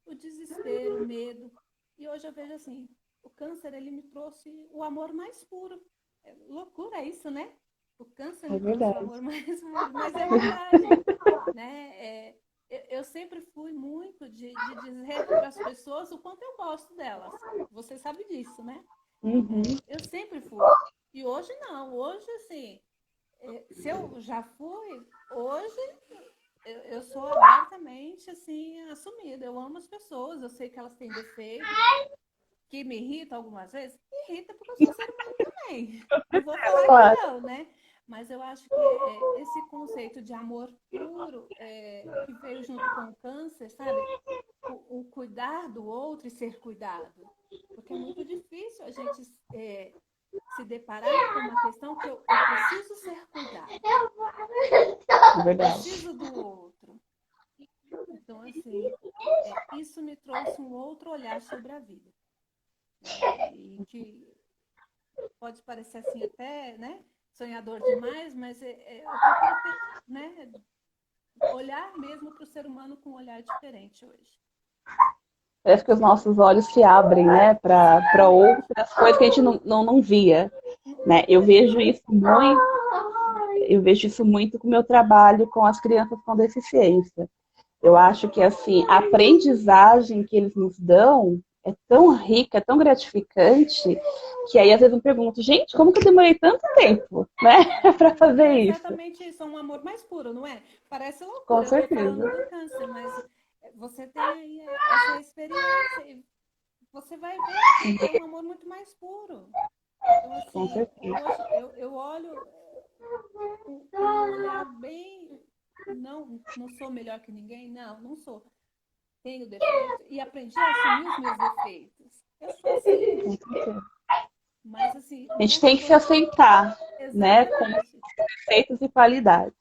o desespero, o medo, e hoje eu vejo assim, o câncer, ele me trouxe o amor mais puro. É loucura isso, né? O câncer É me trouxe o verdade. amor mais puro, mas é verdade, né? Eu sempre fui muito de dizer para as pessoas o quanto eu gosto delas. Você sabe disso, né? Uhum. Eu sempre fui. E hoje não. Hoje, assim, se eu já fui, hoje eu sou abertamente, assim, assumida. Eu amo as pessoas, eu sei que elas têm defeitos, que me irritam algumas vezes. Me irrita porque eu sou ser humano também. Não vou falar que Claro. não, né? Mas eu acho que esse conceito de amor puro que veio junto com o câncer, sabe? O cuidar do outro e ser cuidado. Porque é muito difícil a gente se deparar com uma questão que eu preciso ser cuidado. É Eu verdade. preciso do outro. Então, assim, isso me trouxe um outro olhar sobre a vida. Né? E que pode parecer assim até, né, sonhador demais, mas eu procuro ter, né, olhar mesmo para o ser humano com um olhar diferente hoje. Parece que os nossos olhos se abrem, né, para outras coisas que a gente não via, né? Eu vejo isso muito com o meu trabalho com as crianças com deficiência. Eu acho que assim, a aprendizagem que eles nos dão é tão rica, é tão gratificante, que aí às vezes eu me pergunto, gente, como que eu demorei tanto tempo, né, para E fazer é isso? exatamente isso, é um amor mais puro, não é? Parece Com loucura, eu estou falando certeza, do câncer, mas você tem aí essa experiência e você vai ver que é um amor muito mais puro. Então, com assim, certeza. hoje eu olho com um olhar bem. Não sou melhor que ninguém? Não sou. Tenho defeitos e aprendi a assumir os meus defeitos. Eu sou assim, Com certeza. mas assim, A gente né? tem que se aceitar, né, com Exatamente. defeitos e qualidades.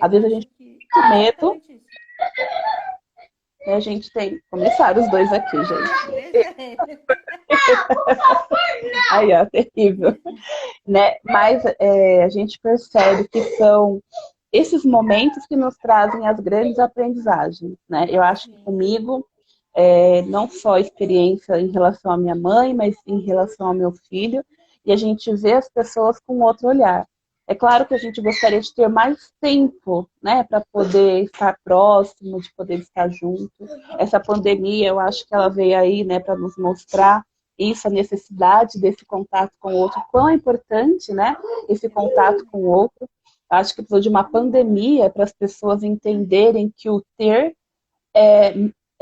Às Eu vezes a acho gente que tem muito é medo, exatamente isso. né, a gente tem. Começaram os dois aqui, gente. Deixa ele. Aí, ó, terrível. Né? Mas a gente percebe que são esses momentos que nos trazem as grandes aprendizagens, né? Eu acho que Sim. comigo, não só experiência em relação à minha mãe, mas em relação ao meu filho, e a gente vê as pessoas com outro olhar. É claro que a gente gostaria de ter mais tempo, né, para poder estar próximo, de poder estar junto. Essa pandemia, eu acho que ela veio aí, né, para nos mostrar isso, a necessidade desse contato com o outro, quão é importante, né, esse contato com o Exatamente. outro. Acho que precisou de uma pandemia para as pessoas entenderem que o ter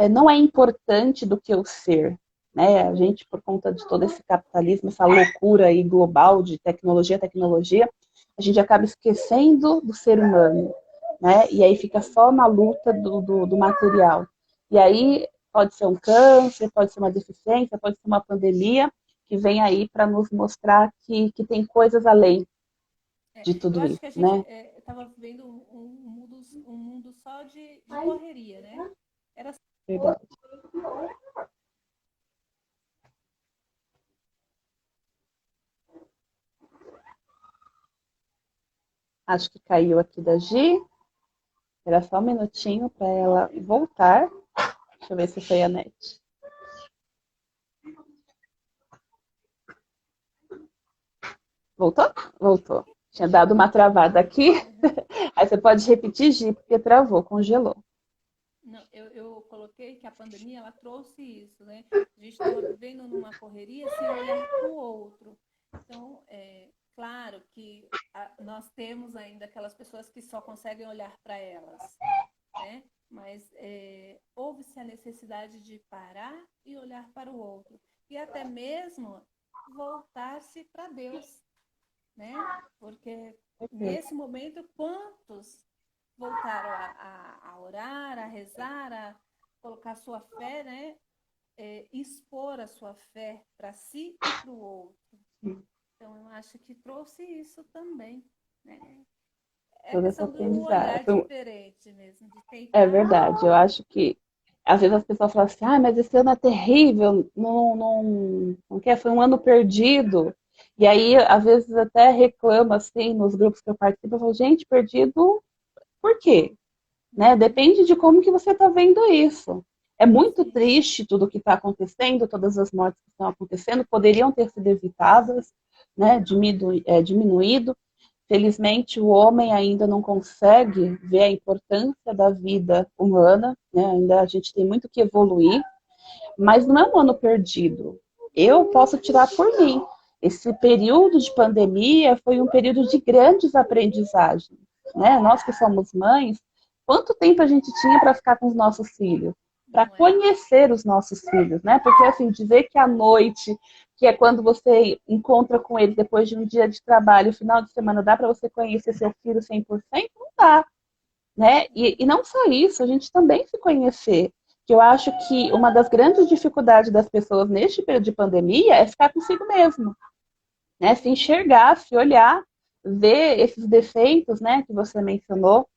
não é importante do que o ser. Né? A gente, por conta de todo esse capitalismo, essa loucura aí global de tecnologia, a gente acaba esquecendo do ser humano. Né? E aí fica só na luta do material. E aí pode ser um câncer, pode ser uma deficiência, pode ser uma pandemia, que vem aí para nos mostrar que tem coisas além de Eu tudo acho isso, que a gente né? estava vivendo um mundo só de correria, né? Era Verdade. Acho que caiu aqui da Gi. Era só um minutinho para ela voltar. Deixa eu ver se foi a net. Voltou? Voltou. Tinha dado uma travada aqui. Aí você pode repetir, Gi, porque travou, congelou. Não, eu coloquei que a pandemia ela trouxe isso, né? A gente estava vivendo numa correria sem olhar para o outro. Então, claro que nós temos ainda aquelas pessoas que só conseguem olhar para elas, né? Mas houve-se a necessidade de parar e olhar para o outro. E até mesmo voltar-se para Deus, né? Porque nesse momento, quantos voltaram a orar, a rezar, a colocar sua fé, né? Expor a sua fé para si e para o outro. Então, eu acho que trouxe isso também, né? É a Toda essa questão do aprendizagem. olhar diferente mesmo, de É tentar. verdade, eu acho que às vezes as pessoas falam assim, ah, mas esse ano é terrível, não quer, foi um ano perdido. E aí, às vezes, até reclama assim nos grupos que eu participo, eu falo, gente, perdido por quê? Né? Depende de como que você está vendo isso. É muito Sim, triste tudo o que está acontecendo, todas as mortes que estão acontecendo, poderiam ter sido evitadas, né? Diminuído. Felizmente, o homem ainda não consegue ver a importância da vida humana, né? Ainda a gente tem muito que evoluir, mas não é um ano perdido. Eu posso tirar por mim. Esse período de pandemia foi um período de grandes aprendizagens, né? Nós que somos mães, quanto tempo a gente tinha para ficar com os nossos filhos? Para não é? conhecer os nossos filhos, né? Porque assim, dizer que à noite, que é quando você encontra com eles depois de um dia de trabalho, final de semana, dá para você conhecer seu filho 100%? Não dá, né? E não só isso, a gente também se conhecer. Que eu acho que uma das grandes dificuldades das pessoas neste período de pandemia é ficar consigo mesmo, né? Se enxergar, se olhar, ver esses defeitos, né, que você mencionou,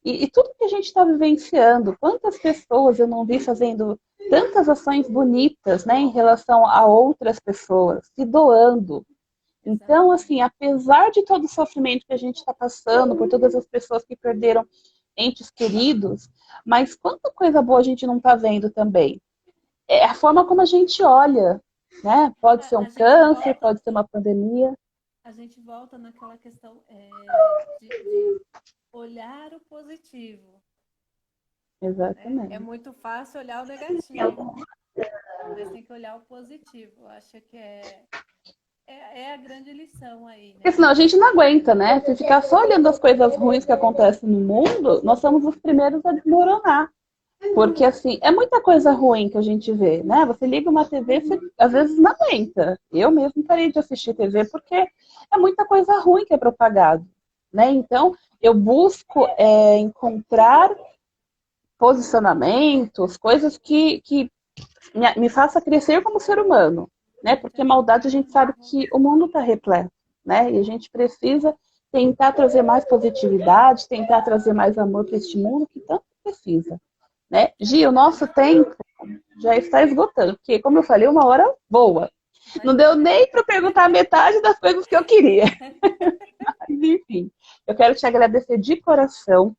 e tudo que a gente está vivenciando. Quantas pessoas eu não vi fazendo tantas ações bonitas, né, em relação a outras pessoas, se doando. Então, Exatamente. assim, apesar de todo o sofrimento que a gente está passando, por todas as pessoas que perderam entes queridos, mas quanta coisa boa a gente não está vendo também. É a forma como a gente olha, né? Pode ser um A gente câncer, volta, pode ser uma pandemia. a gente volta naquela questão de olhar o positivo, né? É Exatamente. muito fácil olhar o negativo, mas tem que olhar o positivo. Eu acho que é a grande lição aí, Porque né? senão a gente não aguenta, né? Se ficar só olhando as coisas ruins que acontecem no mundo, nós somos os primeiros a desmoronar. Porque, assim, é muita coisa ruim que a gente vê, né? Você liga uma TV, você às vezes não aguenta. Eu mesmo parei de assistir TV porque é muita coisa ruim que é propagado, né? Então, eu busco encontrar posicionamentos, coisas que me faça crescer como ser humano, né? Porque maldade a gente sabe que o mundo está repleto, né? E a gente precisa tentar trazer mais positividade, tentar trazer mais amor para este mundo que tanto precisa, né? Gi, o nosso tempo já está esgotando, porque, como eu falei, uma hora boa. Não deu Imagina. nem para perguntar metade das coisas que eu queria. Mas, enfim, eu quero te agradecer de coração.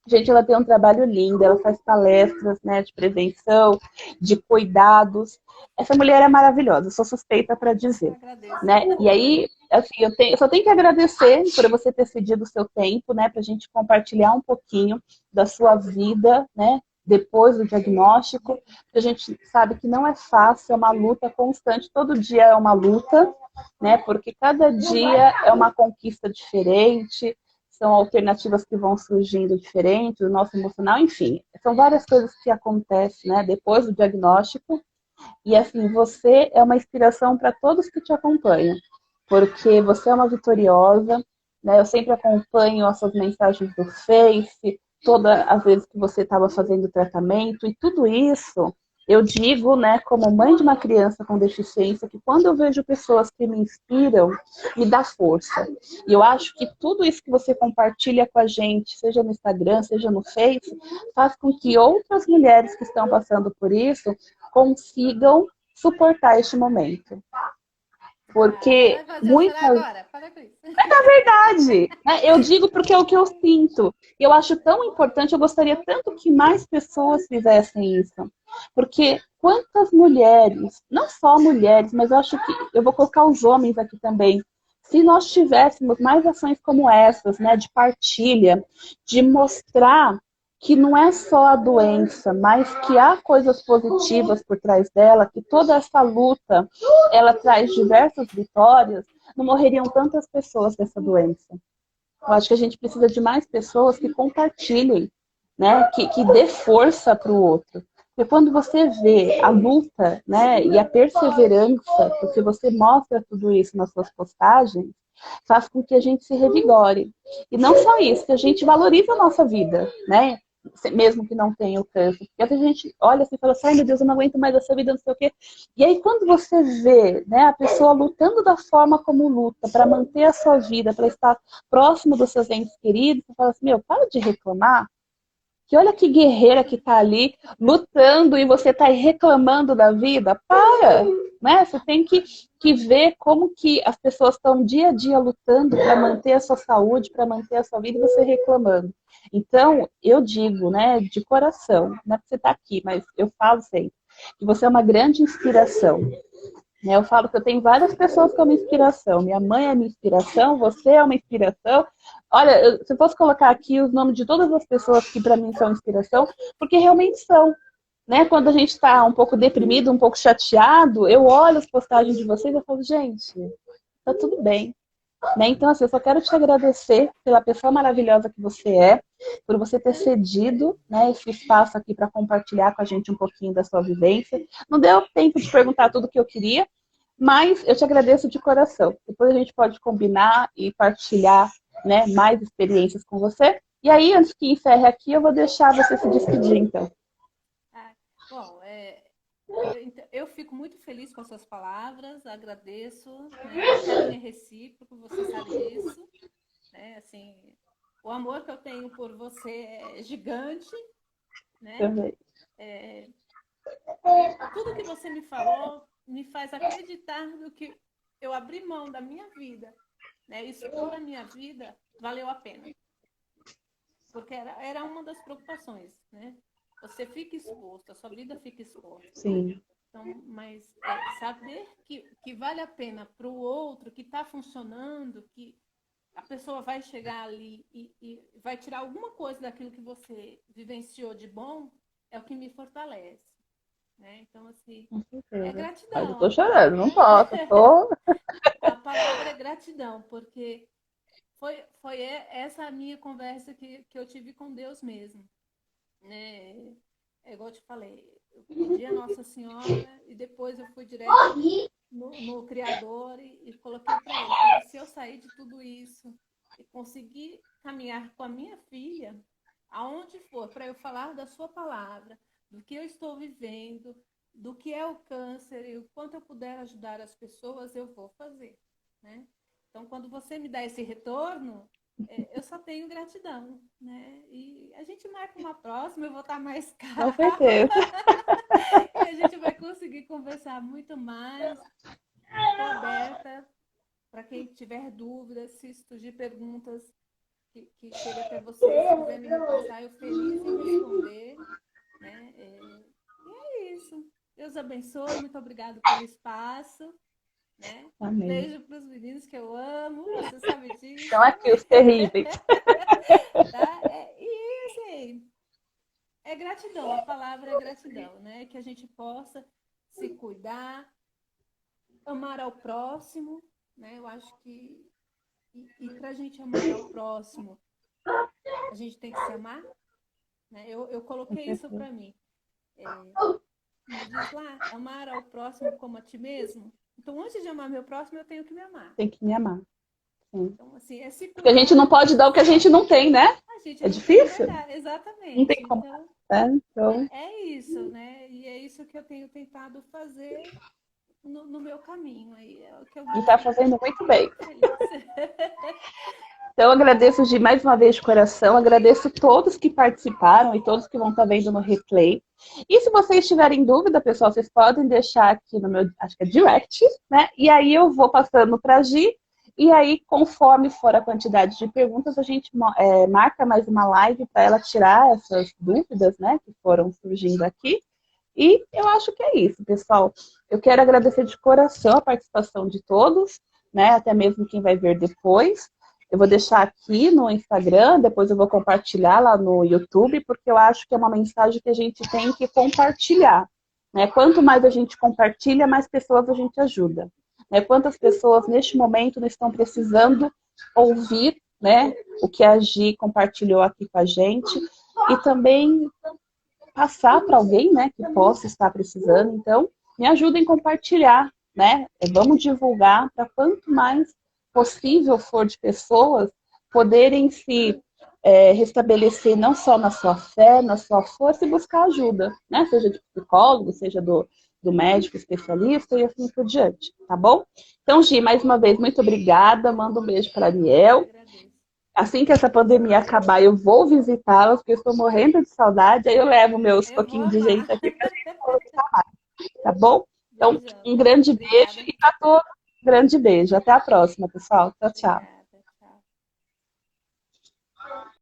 Gente, ela tem um trabalho lindo, ela faz palestras, né, de prevenção, de cuidados. Essa mulher é maravilhosa, sou suspeita para Eu dizer, agradeço. né? E aí, assim, eu só tenho que agradecer por você ter cedido o seu tempo, né, para a gente compartilhar um pouquinho da sua vida, né, depois do diagnóstico. A gente sabe que não é fácil, é uma luta constante, todo dia é uma luta, né, porque cada dia é uma conquista diferente, são alternativas que vão surgindo diferentes, o nosso emocional, enfim, são várias coisas que acontecem, né, depois do diagnóstico. E assim, você é uma inspiração para todos que te acompanham, porque você é uma vitoriosa, né? Eu sempre acompanho as suas mensagens do Face, todas as vezes que você estava fazendo tratamento, e tudo isso eu digo, né, como mãe de uma criança com deficiência, que quando eu vejo pessoas que me inspiram, me dá força. E eu acho que tudo isso que você compartilha com a gente, seja no Instagram, seja no Face, faz com que outras mulheres que estão passando por isso consigam suportar este momento. Você Porque vai fazer eu chorar muitas agora? Para com isso. verdade, né? Eu digo porque é o que eu sinto. E eu acho tão importante, eu gostaria tanto que mais pessoas fizessem isso. Porque quantas mulheres, não só mulheres, mas eu acho que eu vou colocar os homens aqui também. Se nós tivéssemos mais ações como essas, né, de partilha, de mostrar que não é só a doença, mas que há coisas positivas por trás dela, que toda essa luta, ela traz diversas vitórias, não morreriam tantas pessoas dessa doença. Eu acho que a gente precisa de mais pessoas que compartilhem, né? Que dê força para o outro. Porque quando você vê a luta, né, e a perseverança, porque você mostra tudo isso nas suas postagens, faz com que a gente se revigore. E não só isso, que a gente valorize a nossa vida, né? Mesmo que não tenha o câncer. Porque a gente olha assim e fala assim, ai meu Deus, eu não aguento mais essa vida, não sei o quê. E aí quando você vê, né, a pessoa lutando da forma como luta, para manter a sua vida, para estar próximo dos seus entes queridos, você fala assim, meu, para de reclamar, que olha que guerreira que tá ali lutando e você tá aí reclamando da vida. Para, né? Você tem que ver como que as pessoas estão dia a dia lutando para manter a sua saúde, para manter a sua vida e você reclamando. Então, eu digo, né, de coração, não é porque você tá aqui, mas eu falo sempre, que você é uma grande inspiração. Eu falo que eu tenho várias pessoas como inspiração. Minha mãe é minha inspiração, você é uma inspiração. Olha, se eu fosse colocar aqui os nomes de todas as pessoas que para mim são inspiração, porque realmente são. Né? Quando a gente está um pouco deprimido, um pouco chateado, eu olho as postagens de vocês e falo, gente, tá tudo bem. Né? Então, assim, eu só quero te agradecer pela pessoa maravilhosa que você é, por você ter cedido, né, esse espaço aqui para compartilhar com a gente um pouquinho da sua vivência. Não deu tempo de perguntar tudo o que eu queria, mas eu te agradeço de coração. Depois a gente pode combinar e partilhar, né, mais experiências com você. E aí, antes que encerre aqui, eu vou deixar você se despedir, então. Bom, eu fico muito feliz com as suas palavras, agradeço, né? O carinho é recíproco, você sabe disso, né? Assim, o amor que eu tenho por você é gigante, né? Também. Tudo que você me falou me faz acreditar no que eu abri mão da minha vida, né? Expor a minha vida valeu a pena, porque era uma das preocupações, né? Você fica exposto, a sua vida fica exposta. Sim. Então, mas saber que vale a pena para o outro, que está funcionando, que a pessoa vai chegar ali e vai tirar alguma coisa daquilo que você vivenciou de bom, é o que me fortalece. Né? Então, assim, é gratidão. Mas eu tô chorando, não posso. Tô... A palavra é gratidão, porque foi essa a minha conversa que eu tive com Deus mesmo. Né? É igual eu te falei, eu pedi a Nossa Senhora e depois eu fui direto no Criador e coloquei para ele. Falei, se eu sair de tudo isso e conseguir caminhar com a minha filha, aonde for, para eu falar da sua palavra, do que eu estou vivendo, do que é o câncer e o quanto eu puder ajudar as pessoas, eu vou fazer. Né? Então, quando você me dá esse retorno, eu só tenho gratidão, né? E a gente marca uma próxima, eu vou estar mais calma. Com certeza. E a gente vai conseguir conversar muito mais. Estou aberta para quem tiver dúvidas, se surgir perguntas que cheguem até vocês, se quiser me repassar, eu feliz em responder. Né? E é isso. Deus abençoe, muito obrigada pelo espaço. Né? Amém. Beijo para os meninos que eu amo, você sabe disso. Estão aqui os terríveis. Tá? E assim, é gratidão, a palavra é gratidão, né? Que a gente possa se cuidar, amar ao próximo, né? Eu acho que e para a gente amar ao próximo, a gente tem que se amar, né? Eu coloquei isso para mim. Diz lá, amar ao próximo como a ti mesmo. Então, antes de amar meu próximo, eu tenho que me amar. Tem que me amar. Sim. Então, assim, porque a gente não pode dar o que a gente não tem, né? É difícil. Exatamente. Não tem como. Então... É isso, né? E é isso que eu tenho tentado fazer no meu caminho. Aí é o que eu e está fazendo muito bem. Feliz. Então, eu agradeço mais uma vez de coração, agradeço todos que participaram e todos que vão estar vendo no replay. E se vocês tiverem dúvida, pessoal, vocês podem deixar aqui no meu, acho que é direct, né? E aí eu vou passando para a Gi, e aí, conforme for a quantidade de perguntas, a gente marca mais uma live para ela tirar essas dúvidas, né, que foram surgindo aqui. E eu acho que é isso, pessoal. Eu quero agradecer de coração a participação de todos, né, até mesmo quem vai ver depois. Eu vou deixar aqui no Instagram, depois eu vou compartilhar lá no YouTube, porque eu acho que é uma mensagem que a gente tem que compartilhar. Né? Quanto mais a gente compartilha, mais pessoas a gente ajuda. né? Quantas pessoas neste momento não estão precisando ouvir, né, o que a Gi compartilhou aqui com a gente e também passar para alguém, né, que possa estar precisando. Então, me ajudem a compartilhar, né? Vamos divulgar para quanto mais possível for de pessoas poderem se restabelecer não só na sua fé, na sua força e buscar ajuda, né? Seja de psicólogo, seja do médico especialista e assim por diante, tá bom? Então, Gi, mais uma vez, muito obrigada. Manda um beijo para Ariel. Assim que essa pandemia acabar, eu vou visitá-las, porque eu estou morrendo de saudade. Aí eu levo meus Eu vou pouquinhos de amar. gente aqui para a gente conversar mais, tá bom? Então, Beijão. um grande beijo Obrigada. e para todos, um grande beijo. Até a próxima, pessoal. Tchau, tchau. Obrigada.